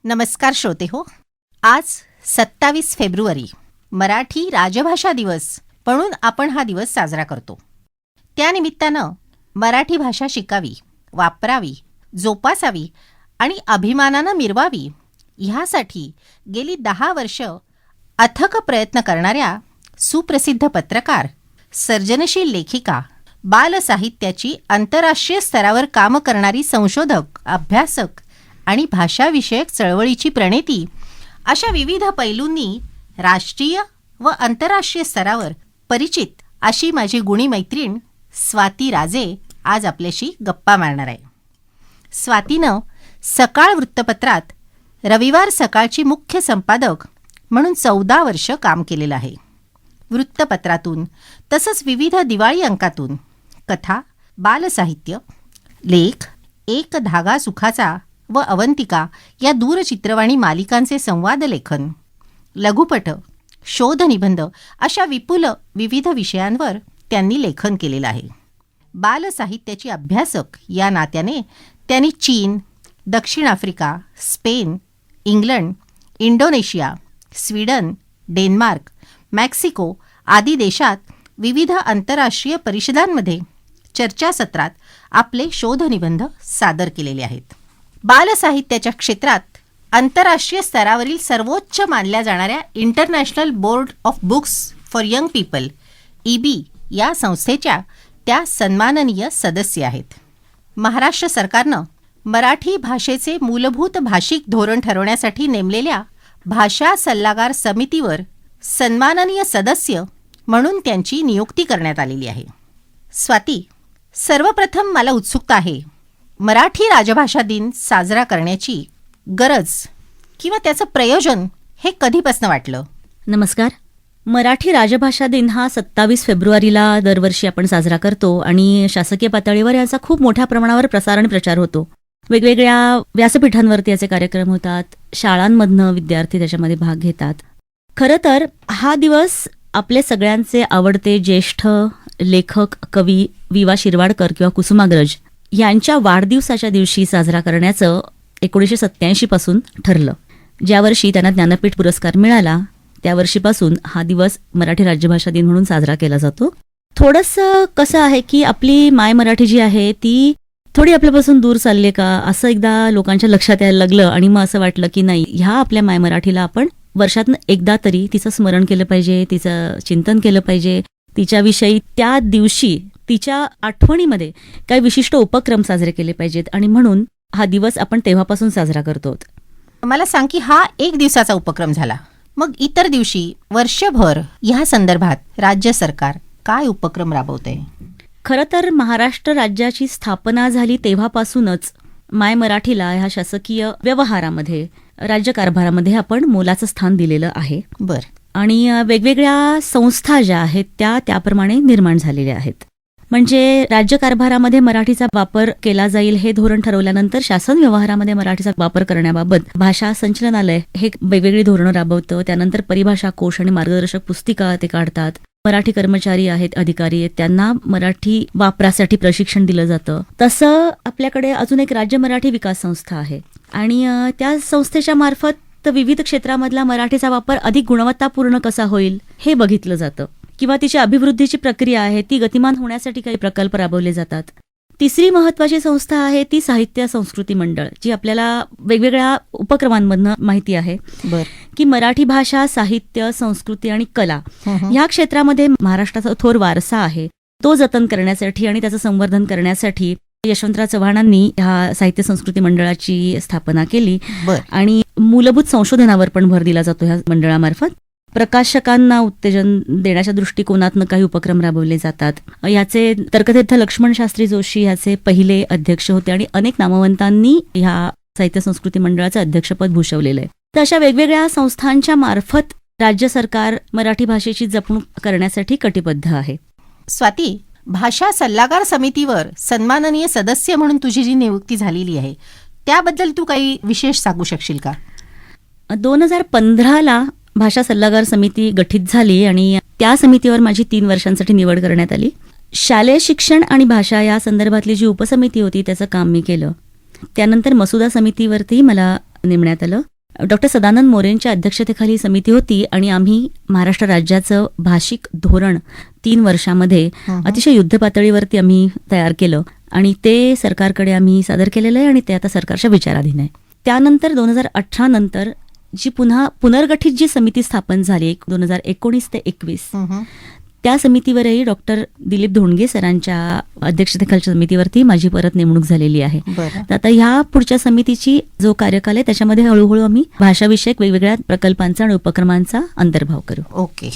नमस्कार श्रोते हो. आज 27 फेब्रुवारी मराठी राजभाषा दिवस म्हणून आपण हा दिवस साजरा करतो. त्यानिमित्तानं मराठी भाषा शिकावी, वापरावी, जोपासावी आणि अभिमानानं मिरवावी ह्यासाठी गेली 10 वर्ष अथक प्रयत्न करणाऱ्या सुप्रसिद्ध पत्रकार, सर्जनशील लेखिका, बालसाहित्याची आंतरराष्ट्रीय स्तरावर काम करणारी संशोधक, अभ्यासक आणि भाषाविषयक चळवळीची प्रणेती अशा विविध पैलूंनी राष्ट्रीय व आंतरराष्ट्रीय स्तरावर परिचित अशी माझी गुणी मैत्रीण स्वाती राजे आज आपल्याशी गप्पा मारणार आहे. स्वातीनं सकाळ वृत्तपत्रात रविवार सकाळची मुख्य संपादक म्हणून 14 वर्ष काम केलेलं आहे. वृत्तपत्रातून तसंच विविध दिवाळी अंकातून कथा, बालसाहित्य, लेख, एक धागा सुखाचा व अवंतिका या दूरचित्रवाणी मालिकांचे संवाद लेखन, लघुपट, शोधनिबंध अशा विपुल विविध विषयांवर त्यांनी लेखन केलेलं आहे. बालसाहित्याची अभ्यासक या नात्याने त्यांनी चीन, दक्षिण Africa, Spain, England, Indonesia, Sweden, Denmark, Mexico आदी देशात विविध आंतरराष्ट्रीय परिषदांमध्ये चर्चासत्रात आपले शोधनिबंध सादर केलेले आहेत. बालसाहित्याच्या क्षेत्रात आंतरराष्ट्रीय स्तरावरील सर्वोच्च मानल्या जाणाऱ्या international board of books for young people (EB) या संस्थेच्या त्या सन्माननीय सदस्य आहेत. महाराष्ट्र सरकारनं मराठी भाषेचे मूलभूत भाषिक धोरण ठरवण्यासाठी नेमलेल्या भाषा सल्लागार समितीवर सन्माननीय सदस्य म्हणून त्यांची नियुक्ती करण्यात आलेली आहे. स्वाती, सर्वप्रथम मला उत्सुकता आहे, मराठी राजभाषा दिन साजरा करण्याची गरज किंवा त्याचं प्रयोजन हे कधीपासून वाटलं? नमस्कार. मराठी राजभाषा दिन हा 27 फेब्रुवारीला दरवर्षी आपण साजरा करतो आणि शासकीय पातळीवर याचा खूप मोठ्या प्रमाणावर प्रसार आणि प्रचार होतो. वेगवेगळ्या व्यासपीठांवरती याचे कार्यक्रम होतात. शाळांमधनं विद्यार्थी त्याच्यामध्ये भाग घेतात. खरं तर हा दिवस आपले सगळ्यांचे आवडते ज्येष्ठ लेखक, कवी वि. वा. शिरवाडकर किंवा कुसुमाग्रज यांच्या वाढदिवसाच्या दिवशी साजरा करण्याचं 1987 पासून ठरलं. ज्या वर्षी त्यांना ज्ञानपीठ पुरस्कार मिळाला त्या वर्षीपासून हा दिवस मराठी राजभाषा दिन म्हणून साजरा केला जातो. थोडंसं कसं आहे की आपली माय मराठी जी आहे ती थोडी आपल्यापासून दूर चालली का असं एकदा लोकांच्या लक्षात यायला लागलं आणि मग असं वाटलं की नाही, ह्या आपल्या माय मराठीला आपण वर्षातनं एकदा तरी तिचं स्मरण केलं पाहिजे, तिचं चिंतन केलं पाहिजे, तिच्याविषयी त्या दिवशी तिच्या आठवणीमध्ये काही विशिष्ट उपक्रम साजरे केले पाहिजेत आणि म्हणून हा दिवस आपण तेव्हापासून साजरा करतो. मला सांग की हा एक दिवसाचा उपक्रम झाला, मग इतर दिवशी वर्षभर ह्या संदर्भात राज्य सरकार काय उपक्रम राबवतंय? खरं तर महाराष्ट्र राज्याची स्थापना झाली तेव्हापासूनच माय मराठीला ह्या शासकीय व्यवहारामध्ये, राज्यकारभारामध्ये आपण मोलाचं स्थान दिलेलं आहे. बर. आणि वेगवेगळ्या संस्था ज्या आहेत त्या त्याप्रमाणे निर्माण झालेल्या आहेत. म्हणजे राज्यकारभारामध्ये मराठीचा वापर केला जाईल हे धोरण ठरवल्यानंतर शासन व्यवहारामध्ये मराठीचा वापर करण्याबाबत भाषा संचालनालय हे वेगवेगळी धोरणं राबवतं. त्यानंतर परिभाषा कोश आणि मार्गदर्शक पुस्तिका ते काढतात. मराठी कर्मचारी आहेत, अधिकारी आहेत, त्यांना मराठी वापरासाठी प्रशिक्षण दिलं जातं. तसं आपल्याकडे अजून एक राज्य मराठी विकास संस्था आहे आणि त्या संस्थेच्या मार्फत विविध क्षेत्रामधला मराठीचा वापर अधिक गुणवत्तापूर्ण कसा होईल हे बघितलं जातं किंवा तिची अभिवृद्धीची प्रक्रिया आहे ती गतिमान होण्यासाठी काही प्रकल्प राबवले जातात. तिसरी महत्वाची संस्था आहे ती साहित्य संस्कृती मंडळ, जी आपल्याला वेगवेगळ्या उपक्रमांमधनं माहिती आहे की मराठी भाषा, साहित्य, संस्कृती आणि कला ह्या क्षेत्रामध्ये महाराष्ट्राचा थोर वारसा आहे तो जतन करण्यासाठी आणि त्याचं संवर्धन करण्यासाठी यशवंतराव चव्हाणांनी ह्या साहित्य संस्कृती मंडळाची स्थापना केली आणि मूलभूत संशोधनावर पण भर दिला जातो ह्या मंडळामार्फत. प्रकाशकांना उत्तेजन देण्याच्या दृष्टिकोनातनं काही उपक्रम राबवले जातात. याचे तर्कतीर्थ लक्ष्मण शास्त्री जोशी याचे पहिले अध्यक्ष होते आणि अनेक नामवंतांनी ह्या साहित्य संस्कृती मंडळाचं अध्यक्षपद भूषवलेलं आहे. तर अशा वेगवेगळ्या संस्थांच्या मार्फत राज्य सरकार मराठी भाषेची जपणूक करण्यासाठी कटिबद्ध आहे. स्वाती, भाषा सल्लागार समितीवर सन्माननीय सदस्य म्हणून तुझी जी नियुक्ती झालेली आहे त्याबद्दल तू काही विशेष सांगू शकशील का? 2015ला भाषा सल्लागार समिती गठीत झाली आणि त्या समितीवर माझी 3 वर्षांसाठी निवड करण्यात आली. शालेय शिक्षण आणि भाषा या संदर्भातली जी उपसमिती होती त्याचं काम मी केलं. त्यानंतर मसुदा समितीवरती मला नेमण्यात आलं डॉक्टर सदानंद मोरेंच्या अध्यक्षतेखाली समिती होती आणि आम्ही महाराष्ट्र राज्याचं भाषिक धोरण 3 वर्षामध्ये अतिशय युद्धपातळीवरती आम्ही तयार केलं आणि ते सरकारकडे आम्ही सादर केलेलं आहे आणि ते आता सरकारच्या विचाराधीन आहे. त्यानंतर 2018 नंतर जी पुन्हा पुनर्गठित जी समिती स्थापन झाली 2019 ते 21, त्या समितीवरही डॉक्टर दिलीप धोंडगे सरांच्या अध्यक्षतेखालच्या समितीवरती माझी परत नेमणूक झालेली आहे. तर आता ह्या पुढच्या समितीची जो कार्यकाल आहे त्याच्यामध्ये हळूहळू आम्ही भाषाविषयक वेगवेगळ्या प्रकल्पांचा आणि उपक्रमांचा अंतर्भाव करू. ओके.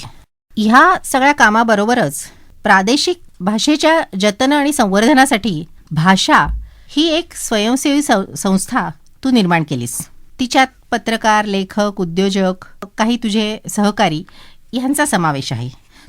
ह्या सगळ्या कामाबरोबरच प्रादेशिक भाषेच्या जतन आणि संवर्धनासाठी भाषा ही एक स्वयंसेवी संस्था तू निर्माण केलीस. तिच्यात पत्रकार, लेखक, उद्योजक, काही तुझे सहकारी यांचा समावेश आहे.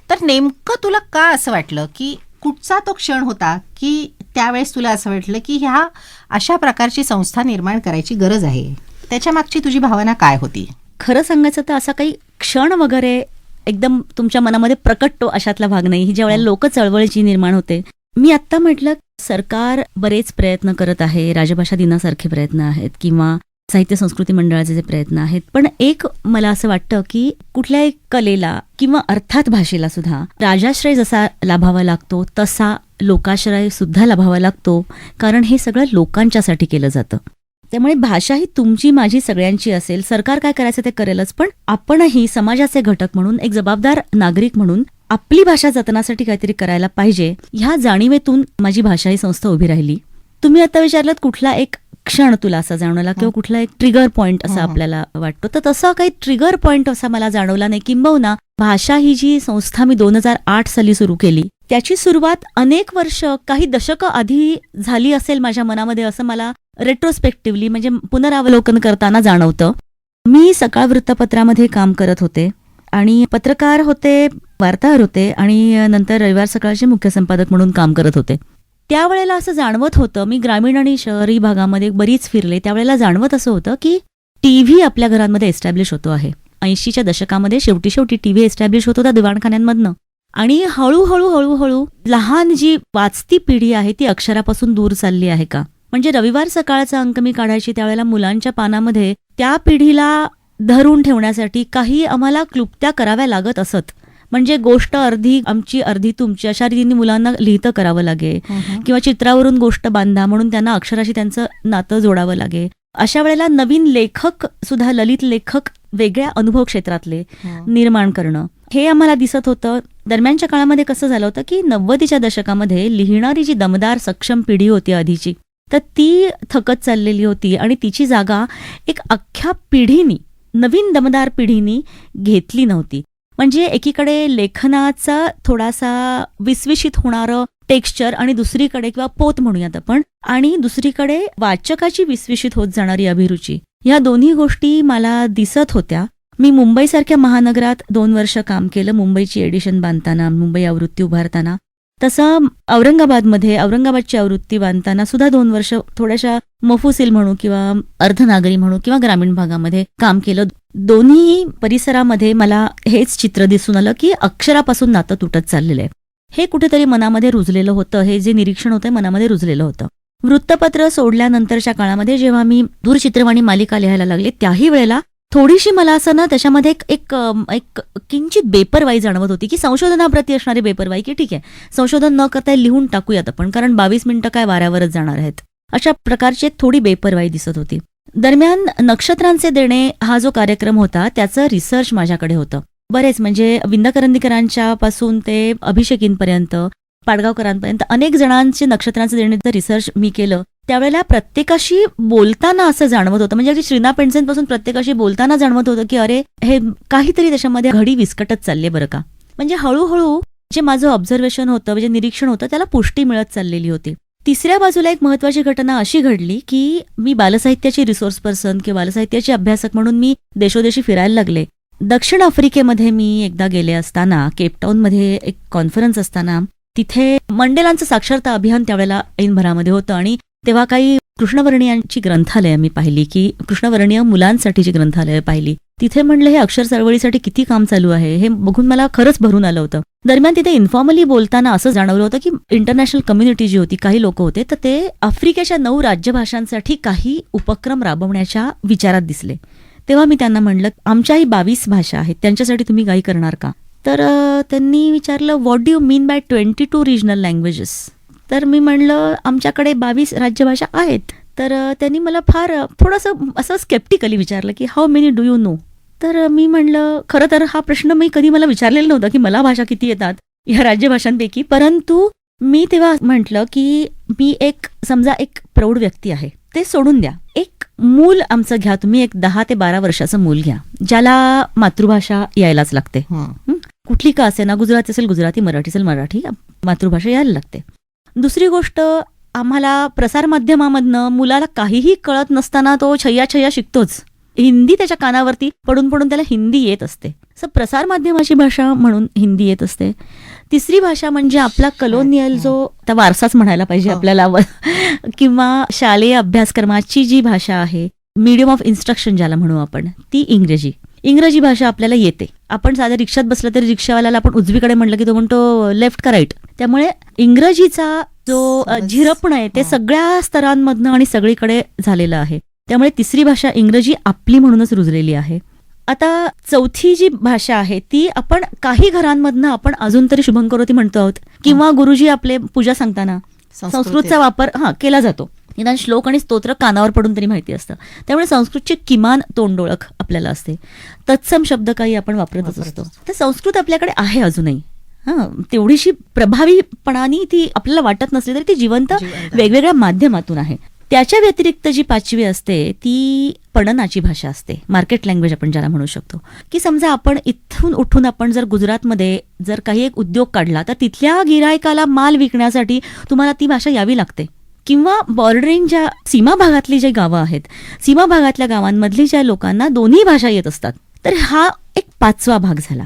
तर नेमकं तुला का असं वाटलं की कुठचा तो क्षण होता की त्यावेळेस तुला असं वाटलं की ह्या अशा प्रकारची संस्था निर्माण करायची गरज आहे? त्याच्या मागची तुझी भावना काय होती? खरं सांगायचं तर असा काही क्षण वगैरे एकदम तुमच्या मनामध्ये प्रकटतो अशातला भाग नाही. ही ज्यावेळेला लोक चळवळीची निर्माण होते. मी आत्ता म्हटलं सरकार बरेच प्रयत्न करत आहे, राजभाषा दिनासारखे प्रयत्न आहेत किंवा साहित्य संस्कृती मंडळाचे जे प्रयत्न आहेत, पण एक मला असं वाटतं की कुठल्याही कलेला किंवा अर्थात भाषेला सुद्धा राजाश्रय जसा लाभावा लागतो तसा लोकाश्रय सुद्धा लाभावा लागतो, कारण हे सगळं लोकांच्यासाठी केलं जातं. त्यामुळे भाषा ही तुमची माझी सगळ्यांची असेल. सरकार काय करायचं ते करेलच, पण आपणही समाजाचे घटक म्हणून एक जबाबदार नागरिक म्हणून आपली भाषा जतनासाठी काहीतरी करायला पाहिजे, ह्या जाणीवेतून माझी भाषा ही संस्था उभी राहिली. तुम्ही आता विचारलं कुठला एक क्षण तुला असा जाणवला किंवा कुठला एक ट्रिगर पॉइंट असा आपल्याला वाटतो, तर तसा काही ट्रिगर पॉइंट असा मला जाणवला नाही. किंबहुना भाषा ही जी संस्था मी 2008 साली सुरू केली त्याची सुरुवात अनेक वर्ष, काही दशकं आधी झाली असेल माझ्या मनामध्ये, असं मला रेट्रोस्पेक्टिव्हली म्हणजे पुनरावलोकन करताना जाणवतं. मी सकाळ वृत्तपत्रामध्ये काम करत होते आणि पत्रकार होते, वार्ताहर होते आणि नंतर रविवार सकाळचे मुख्य संपादक म्हणून काम करत होते. त्यावेळेला असं जाणवत होतं, मी ग्रामीण आणि शहरी भागामध्ये बरीच फिरले, त्यावेळेला जाणवत असं होतं की टीव्ही आपल्या घरांमध्ये एस्टॅब्लिश होतो आहे. 80च्या दशकामध्ये शेवटी टीव्ही एस्टॅब्लिश होत होता दिवाणखान्यांमधनं आणि हळूहळू लहान जी वाचती पिढी आहे ती अक्षरापासून दूर चालली आहे का? म्हणजे रविवार सकाळचा अंक मी काढायची त्यावेळेला मुलांच्या पानामध्ये त्या पिढीला धरून ठेवण्यासाठी काही आम्हाला क्लुप्त्या कराव्या लागत असत. म्हणजे गोष्ट अर्धी आमची अर्धी तुमची अशा रीतीने मुलांना लिहितं करावं लागे किंवा चित्रावरून गोष्ट बांधा म्हणून त्यांना अक्षराशी त्यांचं नातं जोडावं लागे. अशा वेळेला नवीन लेखक सुद्धा, ललित लेखक वेगळ्या अनुभव क्षेत्रातले निर्माण करणं हे आम्हाला दिसत होतं. दरम्यानच्या काळामध्ये कसं झालं होतं की 90च्या दशकामध्ये लिहिणारी जी दमदार सक्षम पिढी होती आधीची, तर ती थकत चाललेली होती आणि तिची जागा एक अख्ख्या पिढीनी, नवीन दमदार पिढीनी घेतली नव्हती. म्हणजे एकीकडे लेखनाचा थोडासा विस्विषित होणारं टेक्स्चर आणि दुसरीकडे किंवा पोत म्हणूयात आपण, आणि दुसरीकडे वाचकाची विस्विषित होत जाणारी अभिरुची, ह्या दोन्ही गोष्टी मला दिसत होत्या. मी मुंबईसारख्या महानगरात 2 वर्ष काम केलं, मुंबईची एडिशन बांधताना, मुंबई आवृत्ती उभारताना. तसं औरंगाबादची आवृत्ती बांधताना सुद्धा 2 वर्ष थोड्याशा मफुसिल म्हणू किंवा अर्धनागरी म्हणू किंवा ग्रामीण भागामध्ये काम केलं. दोन्ही परिसरामध्ये मला हेच चित्र दिसून आलं की अक्षरापासून नातं तुटत चाललेलं आहे. हे कुठेतरी मनामध्ये रुजलेलं होतं, हे जे निरीक्षण होतं मनामध्ये रुजलेलं होतं. वृत्तपत्र सोडल्यानंतरच्या काळामध्ये जेव्हा मी दूरचित्रवाणी मालिका लिहायला लागले त्याही वेळेला थोडीशी मला असं ना त्याच्यामध्ये एक किंचित बेपरवाई जाणवत होती की संशोधनाप्रती असणारी बेपरवाई, की ठीक आहे संशोधन न करता लिहून टाकूयात आपण, कारण 22 मिनिटं काय वाऱ्यावरच जाणार आहेत, अशा प्रकारची एक थोडी बेपरवाई दिसत होती. दरम्यान नक्षत्रांचे देणे हा जो कार्यक्रम होता त्याचं रिसर्च माझ्याकडे होतं बरेच, म्हणजे विंदा करंदीकरांच्या पासून ते अभिषेकींपर्यंत, पाडगावकरांपर्यंत अनेक जणांचे नक्षत्रांचे देण्याचं रिसर्च मी केलं. त्यावेळेला प्रत्येकाशी बोलताना असं जाणवत होतं, म्हणजे अगदी श्रीना पेंडसेंपासून प्रत्येकाशी बोलताना जाणवत होतं की अरे हे काहीतरी त्याच्यामध्ये घडी विस्कटत चालले बरं का. म्हणजे हळूहळू जे माझं ऑब्झर्वेशन होतं, म्हणजे निरीक्षण होतं, त्याला पुष्टी मिळत चाललेली होती. तिसऱ्या बाजूला एक महत्वाची घटना अशी घडली की मी बालसाहित्याची रिसोर्स पर्सन किंवा बालसाहित्याची अभ्यासक म्हणून मी देशोदेशी फिरायला लागले. दक्षिण आफ्रिकेमध्ये मी एकदा गेले असताना, केपटाऊनमध्ये एक कॉन्फरन्स असताना, तिथे मंडेलांचं साक्षरता अभियान त्यावेळेला ऐनभरामध्ये होतं आणि तेव्हा काही कृष्णवर्णीयांची ग्रंथालयं मी पाहिली, की कृष्णवर्णीय मुलांसाठीची ग्रंथालयं पाहिली. तिथे म्हणलं हे अक्षर चळवळीसाठी किती काम चालू आहे हे बघून मला खरंच भरून आलं होतं. दरम्यान तिथे इन्फॉर्मली बोलताना असं जाणवलं होतं की इंटरनॅशनल कम्युनिटी जी होती, काही लोक होते, तर ते आफ्रिकेच्या 9 राज्यभाषांसाठी काही उपक्रम राबवण्याच्या विचारात दिसले. तेव्हा मी त्यांना म्हणलं, आमच्याही 22 भाषा आहेत, त्यांच्यासाठी तुम्ही काही करणार का? तर त्यांनी विचारलं, what do you mean by 22 regional languages? तर मी म्हणलं, आमच्याकडे 22 राज्यभाषा आहेत. तर त्यांनी मला फार थोडंसं असं स्केप्टिकली विचारलं की how many do you know? तर मी म्हणलं, खरं तर हा प्रश्न मी कधी मला विचारलेला नव्हता की मला भाषा किती येतात या राज्यभाषांपैकी. परंतु मी तेव्हा म्हटलं की मी समजा एक प्रौढ व्यक्ती आहे, ते सोडून द्या. एक मूल आमचं घ्या तुम्ही, एक 10 ते 12 वर्षाचं मूल घ्या, ज्याला मातृभाषा यायलाच लागते. कुठली का असे ना, गुजराती असेल गुजराती, मराठी असेल मराठी, मातृभाषा यायला लागते. दुसरी गोष्ट, आम्हाला प्रसारमाध्यमामधनं मुलाला काहीही कळत नसताना तो छय्या छय्या शिकतोच. हिंदी त्याच्या कानावरती पडून पडून त्याला हिंदी येत असते. प्रसारमाध्यमाची भाषा म्हणून हिंदी येत असते. तिसरी भाषा म्हणजे आपला कलोनियल जो आता वारसाच म्हणायला पाहिजे आपल्याला, किंवा शालेय अभ्यासक्रमाची जी भाषा आहे, मीडियम ऑफ इन्स्ट्रक्शन ज्याला म्हणू आपण, ती इंग्रजी भाषा आपल्याला येते. आपण साध्या रिक्षात बसलं तरी रिक्षावाल्याला आपण उजवीकडे म्हटलं की तो म्हणतो लेफ्ट का राईट. त्यामुळे इंग्रजीचा जो झिरपण आहे ते सगळ्या स्तरांमधनं आणि सगळीकडे झालेलं आहे. त्यामुळे तिसरी भाषा इंग्रजी आपली म्हणूनच रुजलेली आहे. आता चौथी जी भाषा आहे ती आपण काही घरांमधनं आपण अजून तरी शुभंकरोती म्हणतो आहोत, किंवा गुरुजी आपले पूजा सांगताना संस्कृतचा वापर केला जातो. निदान श्लोक आणि स्तोत्र कानावर पडून तरी माहिती असतं. त्यामुळे संस्कृतची किमान तोंडओळख आपल्याला असते. तत्सम शब्द काही आपण वापरतच असतो. तर संस्कृत आपल्याकडे आहे अजूनही. तेवढीशी प्रभावीपणाने ती आपल्याला वाटत नसली तरी ती जिवंत वेगवेगळ्या माध्यमातून आहे. त्याच्या व्यतिरिक्त जी 5वी असते ती पणनाची भाषा असते, मार्केट लँग्वेज आपण ज्याला म्हणू शकतो. की समजा आपण इथून उठून आपण जर गुजरातमध्ये जर काही एक उद्योग काढला तर तिथल्या गिरायकाला माल विकण्यासाठी तुम्हाला ती भाषा यावी लागते. किंवा बॉर्डरिंग ज्या सीमा भागातली जी गावं आहेत, सीमा भागातल्या गावांमधली ज्या लोकांना दोन्ही भाषा येत असतात. तर हा एक 5वा भाग झाला.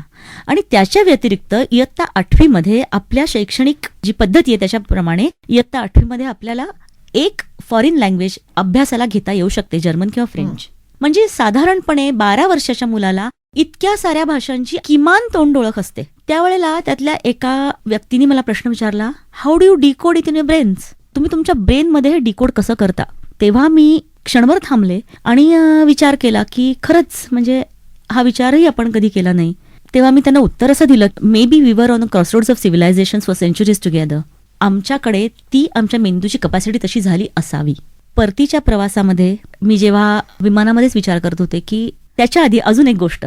आणि त्याच्या व्यतिरिक्त इयत्ता 8वी मध्ये आपल्या शैक्षणिक जी पद्धती आहे त्याच्याप्रमाणे इयत्ता 8वी मध्ये आपल्याला एक फॉरेन लँग्वेज अभ्यासाला घेता येऊ शकते, जर्मन किंवा फ्रेंच. म्हणजे साधारणपणे 12 वर्षाच्या मुलाला इतक्या साऱ्या भाषांची किमान तोंडओळख असते. त्यावेळेला त्यातल्या एका व्यक्तीने मला प्रश्न विचारला, how do you decode it in your brains? तुम्ही तुमच्या ब्रेनमध्ये हे डिकोड कसं करता? तेव्हा मी क्षणभर थांबले आणि विचार केला की खरंच म्हणजे हा विचारही आपण कधी केला नाही. तेव्हा मी त्यांना उत्तर असं दिलं, maybe we were on a crossroads of civilisation for centuries together. आमच्याकडे ती आमच्या मेंदूची कपॅसिटी तशी झाली असावी. परतीच्या प्रवासामध्ये मी जेव्हा विमानामध्येच विचार करत होते की त्याच्या आधी अजून एक गोष्ट,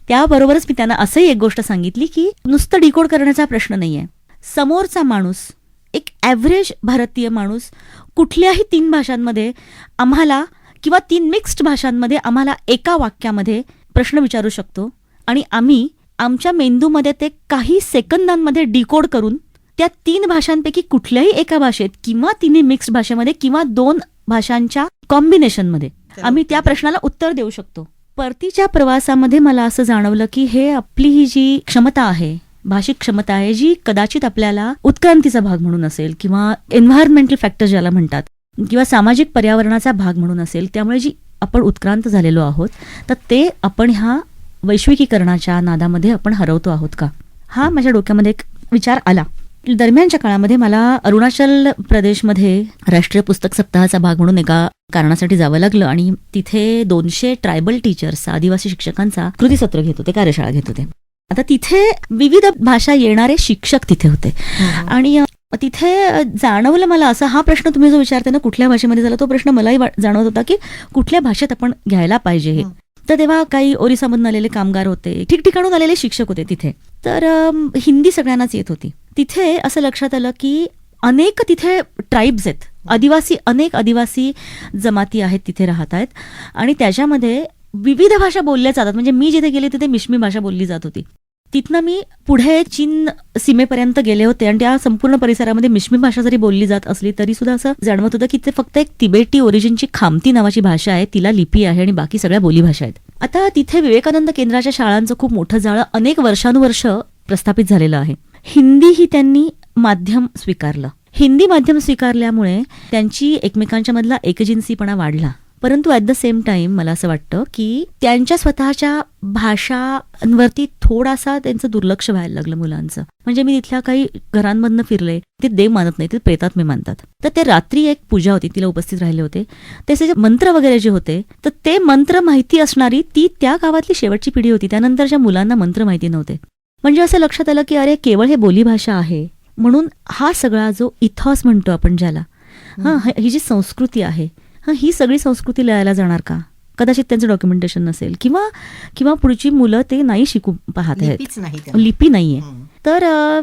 त्याबरोबरच मी त्यांना असंही एक गोष्ट सांगितली की नुसतं डिकोड करण्याचा प्रश्न नाहीये. समोरचा माणूस, एक ॲव्हरेज भारतीय माणूस कुठल्याही 3 भाषांमध्ये आम्हाला किंवा 3 मिक्स्ड भाषांमध्ये आम्हाला एका वाक्यामध्ये प्रश्न विचारू शकतो आणि आम्ही आमच्या मेंदूमध्ये ते काही सेकंदांमध्ये डिकोड करून त्या 3 भाषांपैकी कुठल्याही एका भाषेत किंवा 3 मिक्स्ड भाषेमध्ये किंवा 2 भाषांच्या कॉम्बिनेशनमध्ये आम्ही त्या प्रश्नाला उत्तर देऊ शकतो. परतीच्या प्रवासामध्ये मला असं जाणवलं की हे आपली ही जी क्षमता आहे, भाषिक क्षमता आहे, जी कदाचित आपल्याला उत्क्रांतीचा भाग म्हणून असेल किंवा एन्व्हायरमेंटल फॅक्टर ज्याला म्हणतात किंवा सामाजिक पर्यावरणाचा भाग म्हणून असेल, त्यामुळे जी आपण उत्क्रांत झालेलो आहोत तर ते आपण ह्या वैश्विकीकरणाच्या नादामध्ये आपण हरवतो आहोत का? हा माझ्या डोक्यामध्ये एक विचार आला. दरम्यानच्या काळामध्ये मला अरुणाचल प्रदेशमध्ये राष्ट्रीय पुस्तक सप्ताहाचा भाग म्हणून एका कारणासाठी जावं लागलं आणि तिथे 200 ट्रायबल टीचर्स, आदिवासी शिक्षकांचा कृतीसत्र घेत होते, कार्यशाळा घेत होते. आता तिथे विविध भाषा येणारे शिक्षक तिथे होते आणि तिथे जाणवलं मला असं, हा प्रश्न तुम्ही जो विचारता ना कुठल्या भाषेमध्ये झाला, तो प्रश्न मलाही जाणवत होता की कुठल्या भाषेत आपण घ्यायला पाहिजे हे. तर तेव्हा काही ओरिसामधून आलेले कामगार होते, ठिकठिकाणून आलेले शिक्षक होते तिथे. तर हिंदी सगळ्यांनाच येत होती. तिथे असं लक्षात आलं की अनेक तिथे ट्राईब्स आहेत, अनेक आदिवासी जमाती आहेत तिथे राहत आहेत आणि त्याच्यामध्ये विविध भाषा बोलल्या जातात. म्हणजे मी जिथे गेले तिथे मिश्मी भाषा बोलली जात होती. तिथनं मी पुढे चीन सीमेपर्यंत गेले होते आणि त्या संपूर्ण परिसरामध्ये मिश्मी भाषा जरी बोलली जात असली तरी सुद्धा असं जाणवत होतं की ते फक्त एक तिबेटी ओरिजिनची खामती नावाची भाषा आहे, तिला लिपी आहे आणि बाकी सगळ्या बोलीभाषा आहेत. आता तिथे विवेकानंद केंद्राच्या शाळांचं खूप मोठं जाळं अनेक वर्षानुवर्ष प्रस्थापित झालेलं आहे. हिंदी ही त्यांनी माध्यम स्वीकारलं. हिंदी माध्यम स्वीकारल्यामुळे त्यांची एकमेकांच्या मधला एकजिन्सीपणा वाढला. परंतु ॲट द सेम टाइम मला असं वाटतं की त्यांच्या स्वतःच्या भाषांवरती थोडासा त्यांचं दुर्लक्ष व्हायला लागलं मुलांचं. म्हणजे मी तिथल्या काही घरांमधनं फिरले, ते देव मानत नाही, ते प्रेतात्मे मानतात. तर ते रात्री एक पूजा होती, तिला उपस्थित राहिले होते. त्याचे जे मंत्र वगैरे जे होते, तर ते मंत्र माहिती असणारी ती त्या गावातली शेवटची पिढी होती. त्यानंतरच्या मुलांना मंत्र माहिती नव्हते. म्हणजे असं लक्षात आलं की अरे केवळ हे बोलीभाषा आहे म्हणून हा सगळा जो इथॉस म्हणतो आपण ज्याला, ही जी संस्कृती आहे, ही सगळी संस्कृती लयाला जाणार का? कदाचित त्यांचं डॉक्युमेंटेशन नसेल किंवा पुढची मुलं ते नाही शिकू पाहत आहेत, लिपी नाहीये. तर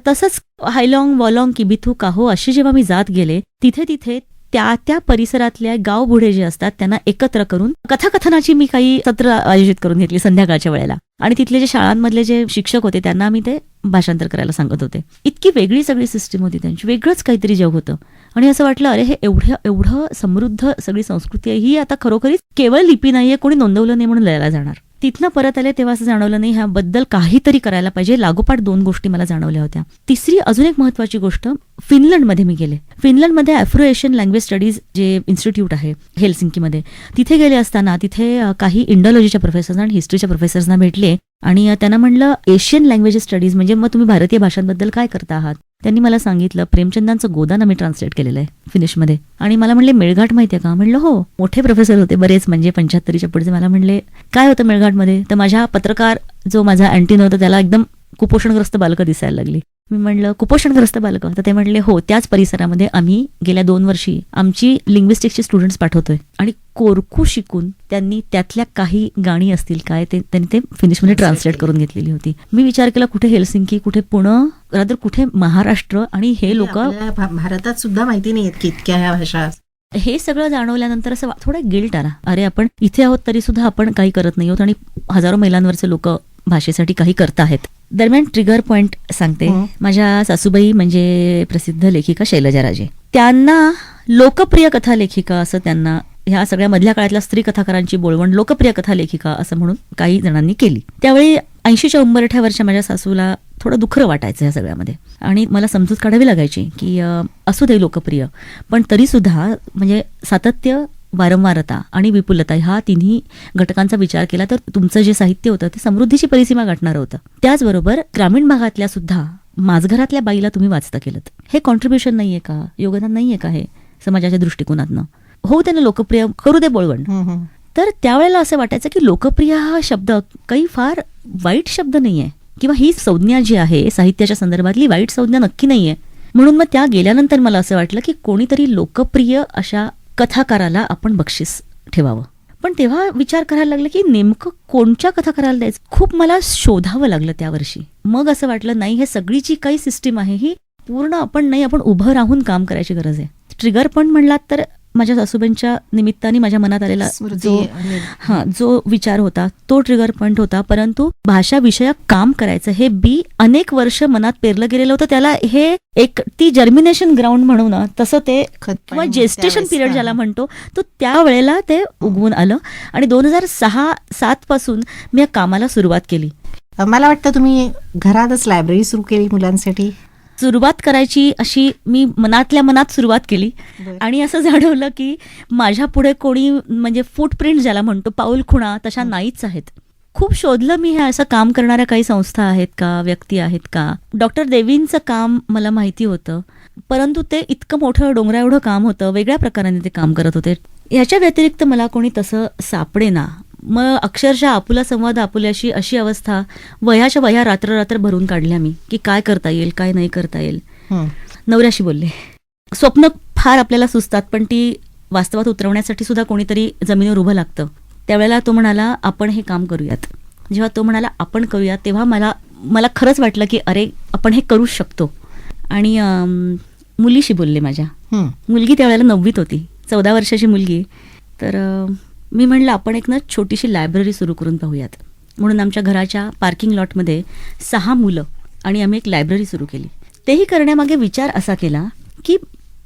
तसंच हायलॉंग वॉलॉंग किबिथू काहो अशी जेव्हा मी जात गेले, तिथे त्या परिसरातल्या गावबुढे जे असतात त्यांना एकत्र करून कथाकथनाची मी काही सत्र आयोजित करून घेतली संध्याकाळच्या वेळेला. आणि तिथले जे शाळांमधले जे शिक्षक होते त्यांना मी ते भाषांतर करायला सांगत होते. इतकी वेगळी सगळी सिस्टीम होती त्यांची, वेगळंच काहीतरी जग होतं. आणि असं वाटलं अरे हे एवढं समृद्ध सगळी संस्कृती आहे, ही आता खरोखरीच केवळ लिपी नाहीये, कोणी नोंदवलं नाही म्हणून लयाला जाणार. तिथनं परत आले तेव्हा असं जाणवलं नाही ह्याबद्दल काहीतरी करायला पाहिजे. लागोपाठ 2 गोष्टी मला जाणवल्या होत्या. तिसरी अजून एक महत्वाची गोष्ट, फिनलंडमध्ये मी गेले. फिनलंडमध्ये आफ्रो एशियन लँग्वेज स्टडीज जे इन्स्टिट्यूट आहे हेलसिंकीमध्ये, तिथे गेले असताना तिथे काही इंडोलॉजीच्या प्रोफेसर्स आणि हिस्ट्रीच्या प्रोफेसर्सना भेटले आणि त्यांना म्हणलं एशियन लँग्वेज स्टडीज म्हणजे मग तुम्ही भारतीय भाषांबद्दल काय करता आहात? त्यांनी मला सांगितलं प्रेमचंदांचं गोदान आम्ही ट्रान्सलेट केलेलं आहे फिनिशमध्ये. आणि मला म्हणले मेळघाट माहितीये का? म्हणलं हो. मोठे प्रोफेसर होते बरेच, म्हणजे 75च्या पुढचे. मला म्हणले काय होतं मेळघाटमध्ये? तर माझ्या पत्रकार जो माझा अँटीन होता त्याला एकदम कुपोषणग्रस्त बालकं दिसायला लागली. मी म्हणलं कुपोषणग्रस्त बालकं? तर ते म्हणले हो, त्याच परिसरामध्ये आम्ही गेल्या 2 वर्षी आमची लिंग्विस्टिक्सची स्टुडंट्स पाठवतोय. आणि कोरकू शिकून त्यांनी त्यातल्या काही गाणी असतील काय त्यांनी ते फिनिशमध्ये ट्रान्सलेट करून घेतलेली होती. मी विचार केला कुठे हेलसिंकी, कुठे पुणे, रादर कुठे महाराष्ट्र, आणि हे लोक भारतात सुद्धा माहिती नाही की इतक्या ह्या भाषा. हे सगळं जाणवल्यानंतर असं थोडा गिल्ट आला, अरे आपण इथे आहोत तरी सुद्धा आपण काही करत नाही आहोत आणि हजारो मैलांवरचे लोक भाषेसाठी काही करत आहेत. दरम्यान ट्रिगर पॉइंट सांगते. माझ्या सासूबाई म्हणजे प्रसिद्ध लेखिका शैलजा राजे. त्यांना लोकप्रिय कथा लेखिका असं त्यांना ह्या सगळ्या मधल्या काळातल्या स्त्री कथाकारांची बोलवण लोकप्रिय कथा लेखिका असं म्हणून काही जणांनी केली. त्यावेळी 80च्या उंबरठ्यावरच्या माझ्या सासूला थोडं दुःखर वाटायचं ह्या सगळ्यामध्ये आणि मला समजूत काढावी लागायची की असू दे लोकप्रिय, पण तरी सुद्धा म्हणजे सातत्य, वारंवारता आणि विपुलता ह्या तिन्ही घटकांचा विचार केला तर तुमचं जे साहित्य होतं ते समृद्धीची परिसीमा गाठणारं होतं. त्याचबरोबर ग्रामीण भागातल्या सुद्धा माझघरातल्या बाईला तुम्ही वाचता केलं. हे कॉन्ट्रीब्युशन नाहीये का? योगदान नाहीये का हे समाजाच्या दृष्टिकोनातनं? हो, त्यांना लोकप्रिय करू दे बोलवण. तर त्यावेळेला असं वाटायचं की लोकप्रिय हा शब्द काही फार वाईट शब्द नाहीये, किंवा ही संज्ञा जी आहे साहित्याच्या संदर्भातली वाईट संज्ञा नक्की नाहीये. म्हणून मग त्या गेल्यानंतर मला असं वाटलं की कोणीतरी लोकप्रिय अशा कथाकाराला आपण बक्षीस ठेवावं. पण तेव्हा विचार करायला लागलं की नेमकं कोणत्या कथाकाराला द्यायचं. खूप मला शोधावं लागलं त्या वर्षी. मग असं वाटलं नाही, हे सगळी जी काही सिस्टीम आहे ही पूर्ण आपण उभं राहून काम करायची गरज आहे. ट्रिगर पॉइंट म्हणलात तर माझ्या सासूबाईंच्या निमित्ताने माझ्या मनात आलेला जो विचार होता तो ट्रिगर पॉइंट होता. परंतु भाषा विषयक काम करायचं हे बी अनेक वर्ष मनात पेरलं गेलेलं होतं. त्याला हे एक ती जर्मिनेशन ग्राउंड म्हणू ना तसं ते, किंवा जेस्टेशन पिरियड ज्याला म्हणतो, तो त्यावेळेला ते उगवून आलं. आणि 2006-07 पासून मी या कामाला सुरुवात केली. मला वाटतं तुम्ही घरातच लायब्ररी सुरू केली मुलांसाठी. सुरुवात करायची अशी मी मनातल्या मनात सुरुवात केली आणि असं जाणवलं की माझ्या पुढे कोणी म्हणजे फुटप्रिंट ज्याला म्हणतो, पाऊल खुणा तशा नाहीच आहेत. खूप शोधलं मी, हे असं काम करणाऱ्या काही संस्था आहेत का, व्यक्ती आहेत का. डॉक्टर देवींचं काम मला माहिती होतं, परंतु ते इतकं मोठं डोंगरा एवढं काम होतं, वेगळ्या प्रकाराने ते काम करत होते. याच्या व्यतिरिक्त मला कोणी तसं सापडेना. मग अक्षरशः आपुला संवाद आपुल्याशी अशी अवस्था, वह्याच्या वह्या रात्र भरून काढल्या मी की काय करता येईल, काय नाही करता येईल. नवऱ्याशी बोलले. स्वप्न फार आपल्याला सुचतात, पण ती वास्तवात उतरवण्यासाठी सुद्धा कोणीतरी जमिनीवर उभं लागतं. त्यावेळेला तो म्हणाला आपण हे काम करूयात. जेव्हा तो म्हणाला आपण करूयात तेव्हा मला खरंच वाटलं की अरे आपण हे करूच शकतो. आणि मुलीशी बोलले. माझ्या मुलगी त्यावेळेला 9वीत होती, 14 वर्षाची मुलगी. तर मी म्हणलं आपण एक छोटीशी लायब्ररी सुरू करून पाहूयात. म्हणून आमच्या घराच्या पार्किंग लॉटमध्ये 6 मुलं आणि आम्ही एक लायब्ररी सुरू केली. तेही करण्यामागे विचार असा केला की